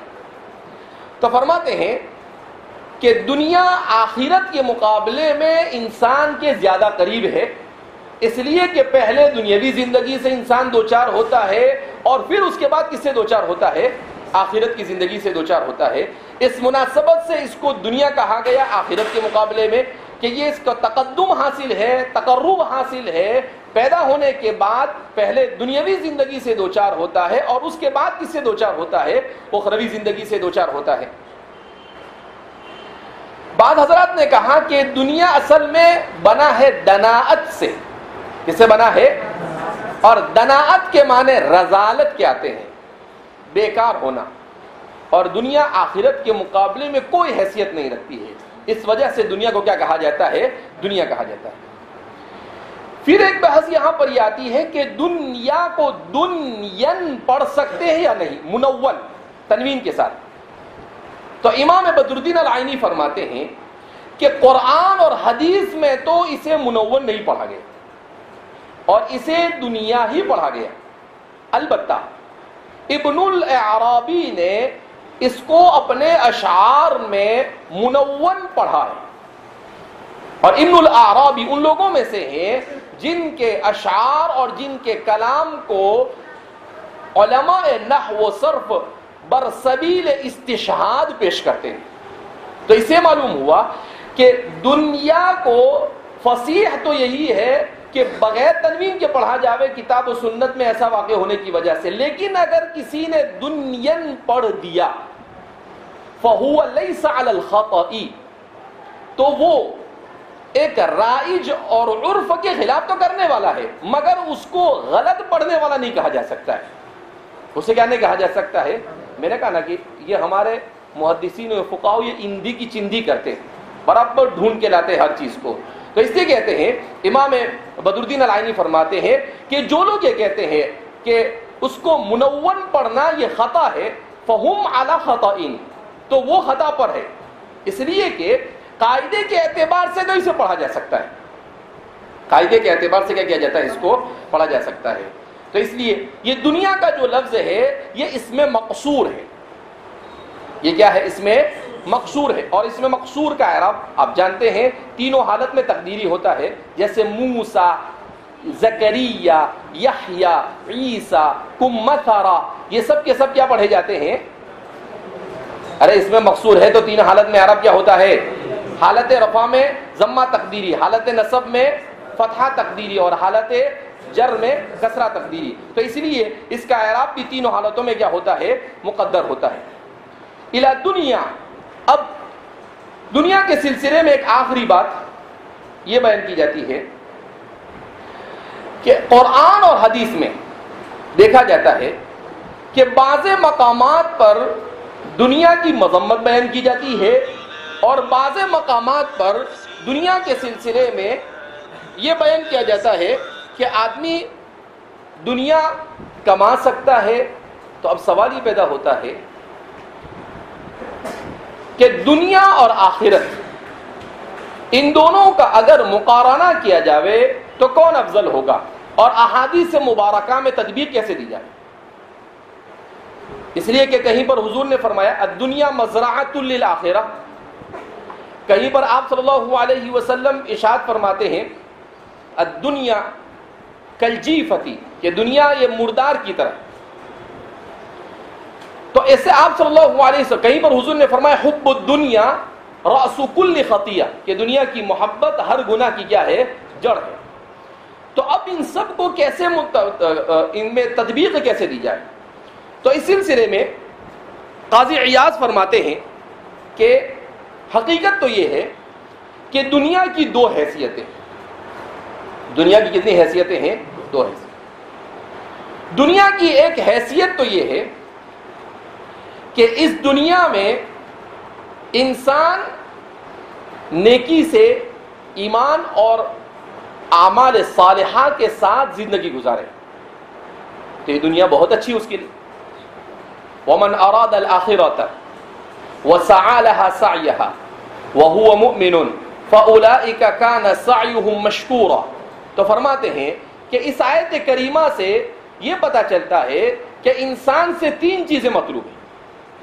تو فرماتے ہیں کہ دنیا آخرت کے مقابلے میں انسان کے زیادہ قریب ہے, اس لیے کہ پہلے دنیاوی زندگی سے انسان دوچار ہوتا ہے, اور پھر اس کے بعد کس سے دوچار ہوتا ہے, آخرت کی زندگی سے دوچار ہوتا ہے. اس مناسبت سے اس کو دنیا کہا گیا آخرت کے مقابلے میں, کہ یہ اس کا تقدم حاصل ہے, تقرب حاصل ہے. پیدا ہونے کے بعد پہلے دنیاوی زندگی سے دوچار ہوتا ہے, اور اس کے بعد کس سے دوچار ہوتا ہے, اخروی زندگی سے دوچار ہوتا ہے. بعض حضرات نے کہا کہ دنیا اصل میں بنا ہے دناعت سے. کس سے بنا ہے؟ اور دناعت کے معنی رذالت کے آتے ہیں, بیکار ہونا, اور دنیا آخرت کے مقابلے میں کوئی حیثیت نہیں رکھتی ہے. اس وجہ سے دنیا کو کیا کہا جاتا ہے, دنیا کہا جاتا ہے. پھر ایک بحث یہاں پر یہ آتی ہے کہ دنیا کو دنین پڑھ سکتے ہیں یا نہیں, منون تنوین کے ساتھ. تو امام بدر الدین العینی فرماتے ہیں کہ قرآن اور حدیث میں تو اسے منون نہیں پڑھا گیا, اور اسے دنیا ہی پڑھا گیا. البتہ ابن العرابی نے اس کو اپنے اشعار میں منون پڑھا ہے, اور ابن العرابی ان لوگوں میں سے ہیں جن کے اشعار اور جن کے کلام کو علماء نحو و صرف برسبیل استشہاد پیش کرتے ہیں. تو اسے معلوم ہوا کہ دنیا کو فصیح تو یہی ہے کہ بغیر تنوین کے پڑھا جاوے کتاب و سنت میں ایسا واقع ہونے کی وجہ سے, لیکن اگر کسی نے دنین پڑھ دیا فَهُوَ لَيْسَ عَلَى الْخَطَئِ, تو وہ ایک رائج اور عرف کے خلاف تو کرنے والا ہے, مگر اس کو غلط پڑھنے والا نہیں کہا جا سکتا ہے. اسے کیا نہیں کہا جا سکتا ہے؟ میں نے کہا نا کہ یہ ہمارے محدثین و فقہاء یہ اندھی کی چندی کرتے ہیں, برابر ڈھونڈ کے لاتے ہیں ہر چیز کو. تو اس لیے کہتے ہیں, امام بدر الدین العینی فرماتے ہیں کہ جو لوگ یہ کہتے ہیں کہ اس کو منون پڑھنا یہ خطا ہے, فہم علی خطئین, تو وہ خطا پر ہے, اس لیے کہ قاعدے کے اعتبار سے تو اسے پڑھا جا سکتا ہے. قاعدے کے اعتبار سے کیا کیا جاتا ہے, اس کو پڑھا جا سکتا ہے. تو اس لیے یہ دنیا کا جو لفظ ہے یہ اس میں مقصور ہے. یہ کیا ہے, اس میں مقصور ہے. اور اس میں مقصور کا اعراب آپ جانتے ہیں تینوں حالت میں تقدیری ہوتا ہے, جیسے موسیٰ, زکریا, یحییٰ, عیسیٰ, کمثرا, یہ سب کے سب کیا پڑھے جاتے ہیں؟ ارے اس میں مقصور ہے تو تین حالت میں اعراب کیا ہوتا ہے؟ حالت رفع میں ضمہ تقدیری, حالت نصب میں فتحہ تقدیری, اور حالت جر میں کسرہ تقدیری. تو اس لیے اس کا اعراب بھی تینوں حالتوں میں کیا ہوتا ہے؟ مقدر ہوتا ہے. الی دنیا, اب دنیا کے سلسلے میں ایک آخری بات یہ بیان کی جاتی ہے کہ قرآن اور حدیث میں دیکھا جاتا ہے کہ بعض مقامات پر دنیا کی مذمت بیان کی جاتی ہے, اور بعض مقامات پر دنیا کے سلسلے میں یہ بیان کیا جاتا ہے کہ آدمی دنیا کما سکتا ہے، تو اب سوال یہ پیدا ہوتا ہے کہ دنیا اور آخرت ان دونوں کا اگر مقارنہ کیا جاوے تو کون افضل ہوگا، اور احادیث مبارکہ میں تدبیر کیسے دی جائے؟ اس لیے کہ کہیں پر حضور نے فرمایا الدنیا مزرعۃ للآخرہ، کہیں پر آپ صلی اللہ علیہ وسلم ارشاد فرماتے ہیں الدنیا کالجیفتی، کہ دنیا یہ مردار کی طرح. تو ایسے آپ صلی اللہ علیہ وسلم کہیں پر حضور نے فرمایا حب الدنیا رأس کل خطیہ، کہ دنیا کی محبت ہر گناہ کی کیا ہے؟ جڑ ہے. تو اب ان سب کو کیسے ان میں تطبیق کیسے دی جائے؟ تو اس سلسلے میں قاضی عیاض فرماتے ہیں کہ حقیقت تو یہ ہے کہ دنیا کی دو حیثیتیں، دنیا کی کتنی حیثیتیں ہیں؟ دو حیثیت. دنیا کی ایک حیثیت تو یہ ہے کہ اس دنیا میں انسان نیکی سے، ایمان اور اعمال صالحہ کے ساتھ زندگی گزارے، تو یہ دنیا بہت اچھی اس کے لیے. وَمَنْ أَرَادَ الْآخِرَةَ وَسَعَى لَهَا سَعْيَهَا وَهُوَ مُؤْمِنٌ فَأُولَئِكَ كَانَ سَعْيُهُمْ مَشْكُورًا. تو فرماتے ہیں کہ اس آیت کریمہ سے یہ پتہ چلتا ہے کہ انسان سے تین چیزیں مطلوب ہیں.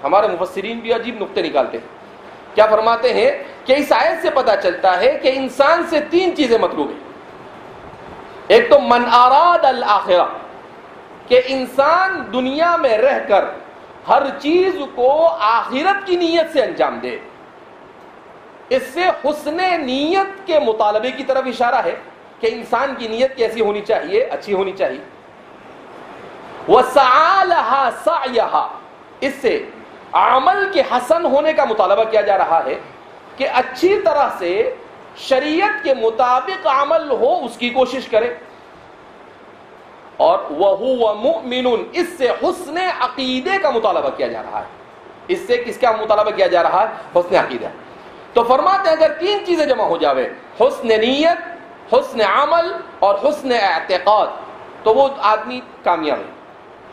ہمارے مفسرین بھی عجیب نقطے نکالتے ہیں. کیا فرماتے ہیں کہ اس آیت سے پتہ چلتا ہے کہ انسان سے تین چیزیں مطلوب ہیں. ایک تو من اراد الآخرہ، کہ انسان دنیا میں رہ کر ہر چیز کو آخرت کی نیت سے انجام دے. اس سے حسن نیت کے مطالبے کی طرف اشارہ ہے کہ انسان کی نیت کیسی ہونی چاہیے؟ اچھی ہونی چاہیے. وَسَعَى لَهَا سَعْيَهَا، اس سے عمل کے حسن ہونے کا مطالبہ کیا جا رہا ہے کہ اچھی طرح سے شریعت کے مطابق عمل ہو، اس کی کوشش کرے. اور وَهُوَ مُؤْمِنٌ، اس سے حسن عقیدے کا مطالبہ کیا جا رہا ہے. اس سے کس کا مطالبہ کیا جا رہا ہے؟ حسن عقیدہ. تو فرماتے ہیں اگر تین چیزیں جمع ہو جاوے، حسن نیت، حسن عمل اور حسن اعتقاد، تو وہ آدمی کامیاب ہے.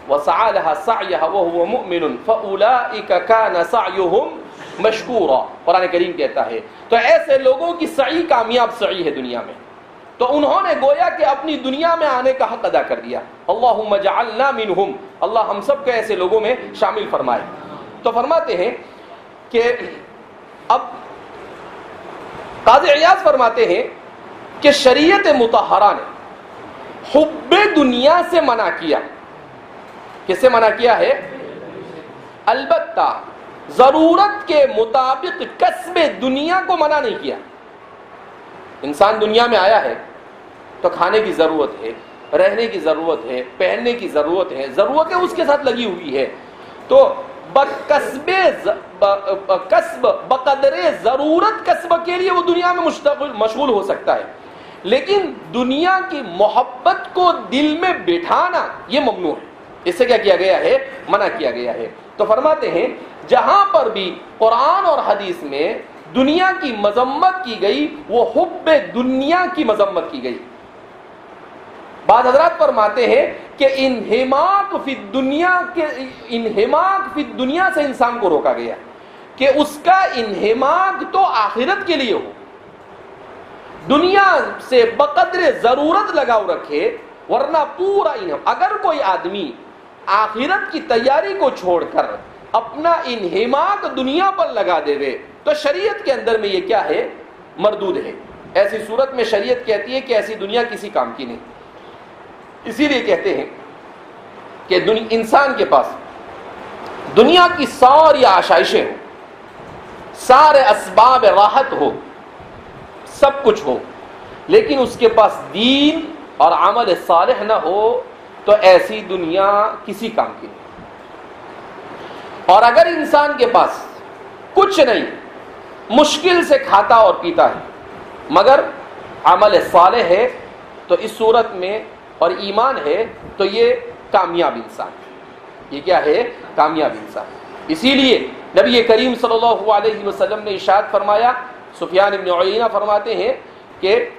وَسَعَى لَهَا سَعْيَهَا وَهُوَ مُؤْمِنٌ فَأُولَئِكَ كَانَ سَعْيُهُمْ مَشْكُورًا. قرآن کریم کہتا ہے تو ایسے لوگوں کی سعی کامیاب سعی ہے دنیا میں. تو انہوں نے گویا کہ اپنی دنیا میں آنے کا حق ادا کر دیا. اللہم اجعلنا منہم، اللہ ہم سب کو ایسے لوگوں میں شامل فرمائے. تو فرماتے ہیں کہ اب قاضی عیاض فرماتے ہیں کہ شریعت مطہرہ نے حب دنیا سے منع کیا. کس سے منع کیا ہے؟ البتہ ضرورت کے مطابق کسب دنیا کو منع نہیں کیا. انسان دنیا میں آیا ہے تو کھانے کی ضرورت ہے، رہنے کی ضرورت ہے، پہننے کی ضرورت ہے، ضرورتیں اس کے ساتھ لگی ہوئی ہے. تو کسب بقدر ضرورت کسب کے لیے وہ دنیا میں مشغول ہو سکتا ہے، لیکن دنیا کی محبت کو دل میں بٹھانا یہ ممنوع ہے. اس سے کیا کیا گیا ہے؟ منع کیا گیا ہے. تو فرماتے ہیں جہاں پر بھی قرآن اور حدیث میں دنیا کی مذمت کی گئی وہ حب دنیا کی مذمت کی گئی. بعض حضرات فرماتے ہیں کہ انہماک فی الدنیا سے انسان کو روکا گیا کہ اس کا انہماک تو آخرت کے لیے ہو، دنیا سے بقدر ضرورت لگاؤ رکھے، ورنہ پورا انہم. اگر کوئی آدمی آخرت کی تیاری کو چھوڑ کر اپنا انہماک دنیا پر لگا دے تو شریعت کے اندر میں یہ کیا ہے؟ مردود ہے. ایسی صورت میں شریعت کہتی ہے کہ ایسی دنیا کسی کام کی نہیں. اسی لیے کہتے ہیں کہ انسان کے پاس دنیا کی ساری آشائشیں ہوں، سارے اسباب راحت ہو، سب کچھ ہو، لیکن اس کے پاس دین اور عمل صالح نہ ہو تو ایسی دنیا کسی کام کی نہیں. اور اگر انسان کے پاس کچھ نہیں، مشکل سے کھاتا اور پیتا ہے، مگر عمل صالح ہے، تو اس صورت میں اور ایمان ہے تو یہ کامیاب انسان. یہ کیا ہے؟ کامیاب انسان. اسی لیے نبی کریم صلی اللہ علیہ وسلم نے ارشاد فرمایا، سفیان بن عیینہ فرماتے ہیں کہ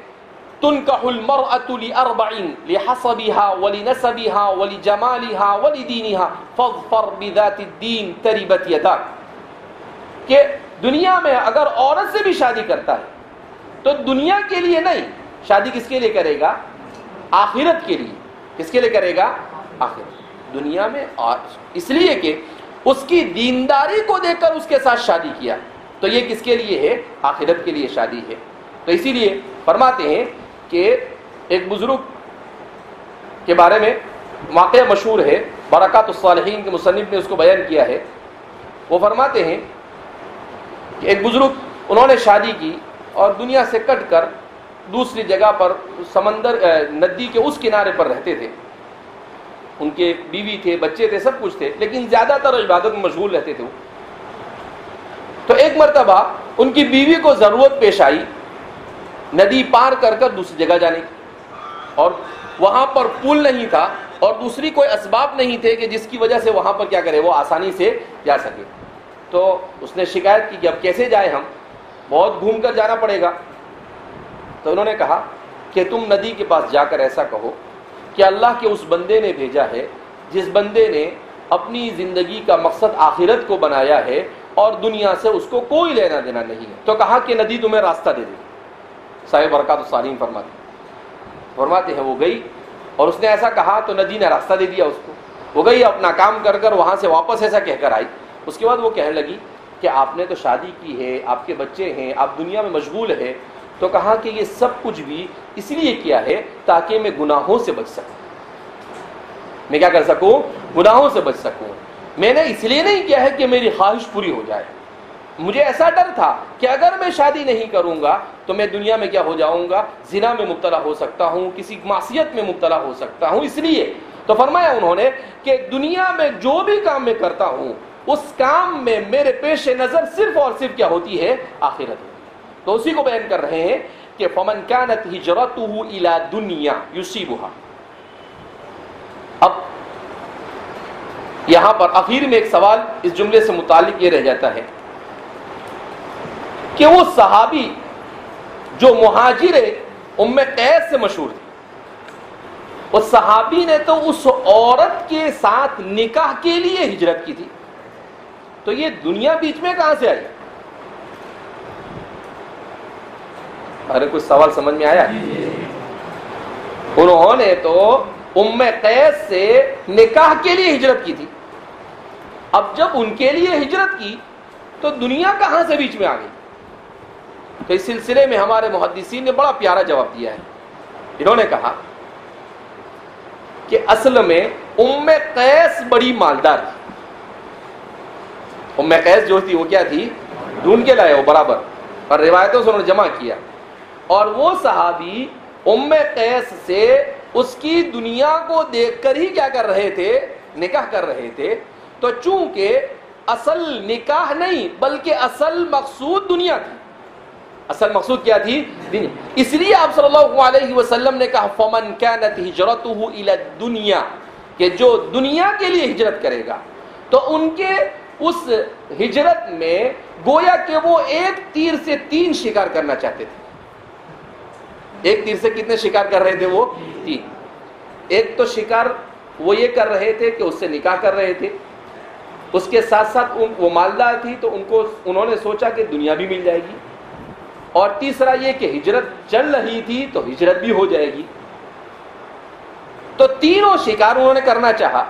تنكح المرأة لأربع لحسبها ولنسبها ولجمالها ولدينها فاظفر بذات الدين تربت يداك. کہ دنیا میں اگر عورت سے بھی شادی کرتا ہے تو دنیا کے لیے نہیں، شادی کس کے لیے کرے گا؟ آخرت کے لیے. کس کے لیے کرے گا؟ آخرت. دنیا میں اس لیے کہ اس کی دینداری کو دیکھ کر اس کے ساتھ شادی کیا، تو یہ کس کے لیے ہے؟ آخرت کے لیے شادی ہے. تو اسی لیے فرماتے ہیں کہ ایک بزرگ کے بارے میں واقعہ مشہور ہے، برکات الصالحین کے مصنف نے اس کو بیان کیا ہے. وہ فرماتے ہیں کہ ایک بزرگ انہوں نے شادی کی اور دنیا سے کٹ کر دوسری جگہ پر سمندر ندی کے اس کنارے پر رہتے تھے. ان کے بیوی تھے، بچے تھے، سب کچھ تھے، لیکن زیادہ تر عبادت میں مشغول رہتے تھے. تو ایک مرتبہ ان کی بیوی کو ضرورت پیش آئی ندی پار کر کر دوسری جگہ جانے کی، اور وہاں پر پل نہیں تھا اور دوسری کوئی اسباب نہیں تھے کہ جس کی وجہ سے وہاں پر کیا کرے، وہ آسانی سے جا سکے. تو اس نے شکایت کی کہ اب کیسے جائے، ہم بہت گھوم کر جانا پڑے گا. تو انہوں نے کہا کہ تم ندی کے پاس جا کر ایسا کہو کہ اللہ کے اس بندے نے بھیجا ہے جس بندے نے اپنی زندگی کا مقصد آخرت کو بنایا ہے اور دنیا سے اس کو کوئی لینا دینا نہیں ہے. تو کہا کہ ندی تمہیں راستہ دے دے. صاحب برکات الصالحین فرماتے ہیں وہ گئی اور اس نے ایسا کہا تو ندی نے راستہ دے دیا اس کو. وہ گئی اپنا کام کر کر وہاں سے واپس ایسا کہہ کر آئی. اس کے بعد وہ کہنے لگی کہ آپ نے تو شادی کی ہے، آپ کے بچے ہیں، آپ دنیا میں مشغول ہے. تو کہا کہ یہ سب کچھ بھی اس لیے کیا ہے تاکہ میں گناہوں سے بچ سکوں. میں کیا کر سکوں؟ گناہوں سے بچ سکوں. میں نے اس لیے نہیں کیا ہے کہ میری خواہش پوری ہو جائے. مجھے ایسا ڈر تھا کہ اگر میں شادی نہیں کروں گا تو میں دنیا میں کیا ہو جاؤں گا، زنا میں مبتلا ہو سکتا ہوں، کسی معصیت میں مبتلا ہو سکتا ہوں. اس لیے تو فرمایا انہوں نے کہ دنیا میں جو بھی کام میں کرتا ہوں اس کام میں میرے پیش نظر صرف اور صرف کیا ہوتی ہے؟ آخرت. تو اسی کو بیان کر رہے ہیں کہ فمن كانت هجرته الى دنیا يصيبها. اب یہاں پر آخر میں ایک سوال اس جملے سے متعلق یہ رہ جاتا ہے کہ وہ صحابی جو مہاجر ام قیس سے مشہور تھے، اس صحابی نے تو اس عورت کے ساتھ نکاح کے لیے ہجرت کی تھی. تو یہ دنیا بیچ میں کہاں سے آئی؟ ارے کچھ سوال سمجھ میں آیا؟ انہوں نے تو ام قیس سے نکاح کے لیے ہجرت کی تھی. اب جب ان کے لیے ہجرت کی تو دنیا کہاں سے بیچ میں آ گئی؟ تو اس سلسلے میں ہمارے محدثین نے بڑا پیارا جواب دیا ہے. انہوں نے کہا کہ اصل میں ام قیس بڑی مالدار تھی. ام قیس جو تھی وہ کیا تھی؟ ڈھونڈ کے لائے وہ برابر، اور روایتوں سے انہوں نے جمع کیا. اور وہ صحابی ام قیس سے اس کی دنیا کو دیکھ کر ہی کیا کر رہے تھے؟ نکاح کر رہے تھے. تو چونکہ اصل نکاح نہیں بلکہ اصل مقصود دنیا تھی. اصل مقصود کیا تھی؟ دنیا. اس لیے آپ صلی اللہ علیہ وسلم نے کہا فمن كانت هجرته الى الدنيا، کہ جو دنیا کے لیے ہجرت کرے گا تو ان کے اس ہجرت میں گویا کہ وہ ایک تیر سے 3 شکار کرنا چاہتے تھے. ایک تیر سے کتنے شکار کر رہے تھے؟ وہ 3. ایک تو شکار وہ یہ کر رہے تھے کہ اس سے نکاح کر رہے تھے، اس کے ساتھ ساتھ وہ مالدار تھی تو انہوں نے سوچا کہ دنیا بھی مل جائے گی، اور تیسرا یہ کہ ہجرت چل رہی تھی تو ہجرت بھی ہو جائے گی. تو تینوں شکار انہوں نے کرنا چاہا.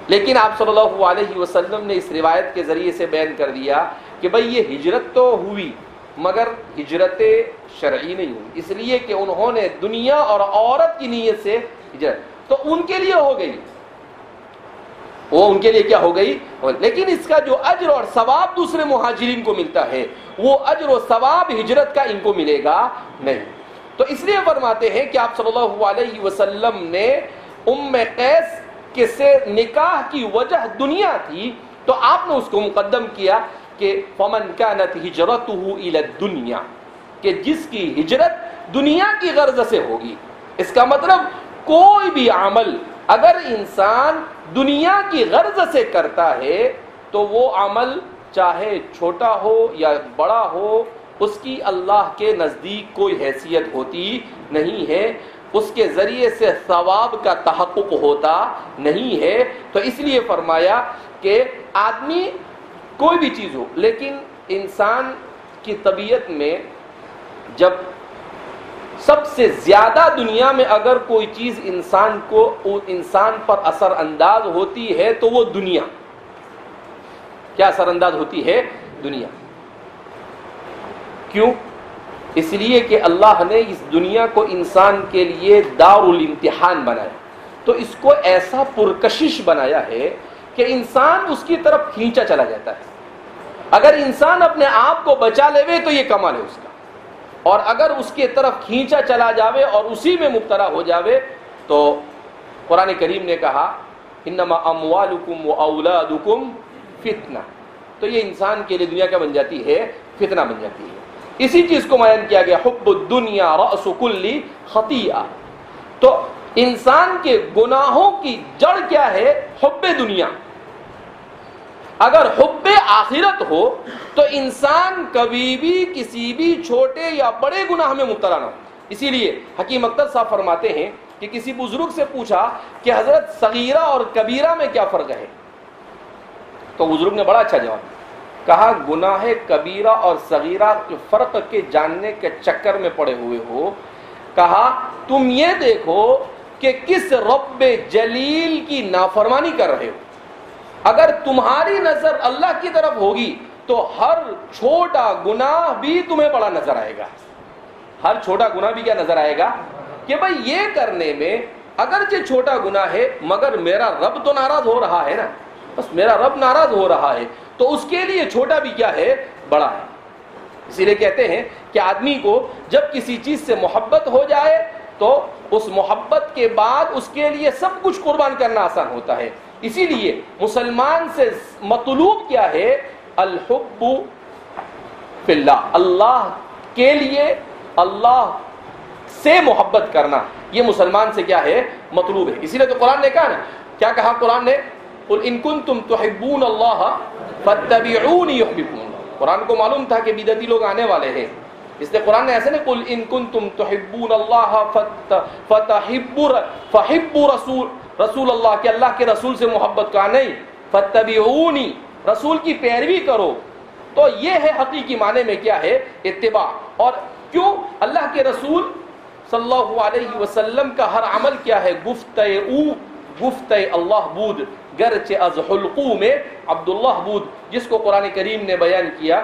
لیکن آپ صلی اللہ علیہ وسلم نے اس روایت کے ذریعے سے بیان کر دیا کہ بھئی یہ ہجرت تو ہوئی مگر ہجرت شرعی نہیں ہوئی، اس لیے کہ انہوں نے دنیا اور عورت کی نیت سے ہجرت، تو ان کے لیے ہو گئی، وہ ان کے لیے کیا ہو گئی. لیکن اس کا جو اجر اور ثواب دوسرے مہاجرین کو ملتا ہے وہ اجر و ثواب ہجرت کا ان کو ملے گا نہیں. تو اس لیے فرماتے ہیں کہ آپ صلی اللہ علیہ وسلم نے ام قیس کے سے نکاح کی وجہ دنیا تھی تو آپ نے اس کو مقدم کیا کہ فمن كانت هجرته الى الدنيا، کہ جس کی ہجرت دنیا کی غرض سے ہوگی. اس کا مطلب کوئی بھی عمل اگر انسان دنیا کی غرض سے کرتا ہے تو وہ عمل چاہے چھوٹا ہو یا بڑا ہو اس کی اللہ کے نزدیک کوئی حیثیت ہوتی نہیں ہے، اس کے ذریعے سے ثواب کا تحقق ہوتا نہیں ہے۔ تو اس لیے فرمایا کہ آدمی کوئی بھی چیز ہو، لیکن انسان کی طبیعت میں جب سب سے زیادہ دنیا میں اگر کوئی چیز انسان پر اثر انداز ہوتی ہے تو وہ دنیا، کیا اثر انداز ہوتی ہے؟ دنیا۔ کیوں؟ اس لیے کہ اللہ نے اس دنیا کو انسان کے لیے دار الامتحان بنایا، تو اس کو ایسا پرکشش بنایا ہے کہ انسان اس کی طرف کھینچا چلا جاتا ہے۔ اگر انسان اپنے آپ کو بچا لے تو یہ کمال ہے اس کا، اور اگر اس کی طرف کھینچا چلا جاوے اور اسی میں مبتلا ہو جاوے تو قرآن کریم نے کہا انما اموالکم و اولادکم فتنہ، تو یہ انسان کے لیے دنیا کیا بن جاتی ہے؟ فتنہ بن جاتی ہے۔ اسی چیز کو بیان کیا گیا حب الدنیا رأس کل خطیئہ، تو انسان کے گناہوں کی جڑ کیا ہے؟ حب دنیا۔ اگر حب آخرت ہو تو انسان کبھی بھی کسی بھی چھوٹے یا بڑے گناہ میں مبتلا نہ ہو۔ اسی لیے حکیم اختر صاحب فرماتے ہیں کہ کسی بزرگ سے پوچھا کہ حضرت صغیرہ اور کبیرہ میں کیا فرق ہے؟ تو بزرگ نے بڑا اچھا جواب کہا، گناہ کبیرہ اور صغیرہ کے فرق کے جاننے کے چکر میں پڑے ہوئے ہو، کہا تم یہ دیکھو کہ کس رب جلیل کی نافرمانی کر رہے ہو۔ اگر تمہاری نظر اللہ کی طرف ہوگی تو ہر چھوٹا گناہ بھی تمہیں بڑا نظر آئے گا، ہر چھوٹا گناہ بھی کیا نظر آئے گا کہ بھئی یہ کرنے میں اگرچہ چھوٹا گناہ ہے مگر میرا رب تو ناراض ہو رہا ہے نا، بس میرا رب ناراض ہو رہا ہے تو اس کے لیے چھوٹا بھی کیا ہے؟ بڑا ہے۔ اسی لیے کہتے ہیں کہ آدمی کو جب کسی چیز سے محبت ہو جائے تو اس محبت کے بعد اس کے لیے سب کچھ قربان کرنا آسان ہوتا ہے۔ اسی لیے مسلمان سے مطلوب کیا ہے؟ الحب فی اللہ، اللہ کے لیے اللہ سے محبت کرنا، یہ مسلمان سے کیا ہے؟ مطلوب ہے۔ اسی لیے تو قرآن نے کہا نا، کیا کہا قرآن نے؟ قل ان کنتم تحبون اللہ فاتبعونی یحببکم اللہ۔ قرآن کو معلوم تھا کہ بدعتی لوگ آنے والے ہیں، اس لیے قرآن نے ایسے نہیں قل ان کنتم تحبون اللہ فحبوا رسول اللہ، کہ اللہ کے رسول سے محبت کا نہیں، فاتبعونی، رسول کی پیروی کرو۔ تو یہ ہے حقیقی معنی میں کیا ہے؟ اتباع۔ اور کیوں؟ اللہ کے رسول صلی اللہ علیہ وسلم کا ہر عمل کیا ہے؟ گفتِ اللہ بود، گرچہ از حلقو میں عبداللہ بود، جس کو قرآن کریم نے بیان کیا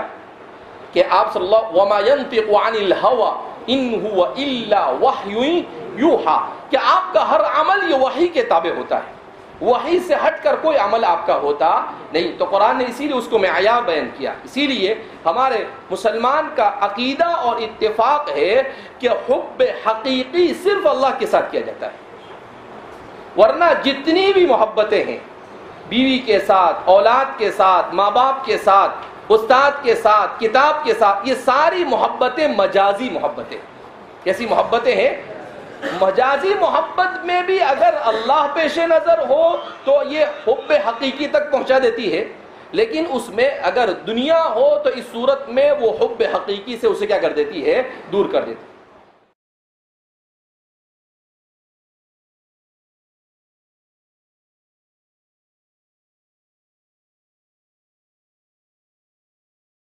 کہ آپ صلی اللہ وما ينطق عن الهوى ان هو الا وحی یوحى، کہ آپ کا ہر عمل یہ وحی کے تابع ہوتا ہے، وحی سے ہٹ کر کوئی عمل آپ کا ہوتا نہیں۔ تو قرآن نے اسی لیے اس کو معیار بیان کیا۔ اسی لیے ہمارے مسلمان کا عقیدہ اور اتفاق ہے کہ حب حقیقی صرف اللہ کے ساتھ کیا جاتا ہے، ورنہ جتنی بھی محبتیں ہیں، بیوی کے ساتھ، اولاد کے ساتھ، ماں باپ کے ساتھ، استاد کے ساتھ، کتاب کے ساتھ، یہ ساری محبتیں مجازی محبتیں۔ کیسی محبتیں ہیں؟ مجازی محبت میں بھی اگر اللہ پیش نظر ہو تو یہ حب حقیقی تک پہنچا دیتی ہے، لیکن اس میں اگر دنیا ہو تو اس صورت میں وہ حب حقیقی سے اسے کیا کر دیتی ہے؟ دور کر دیتی ہے۔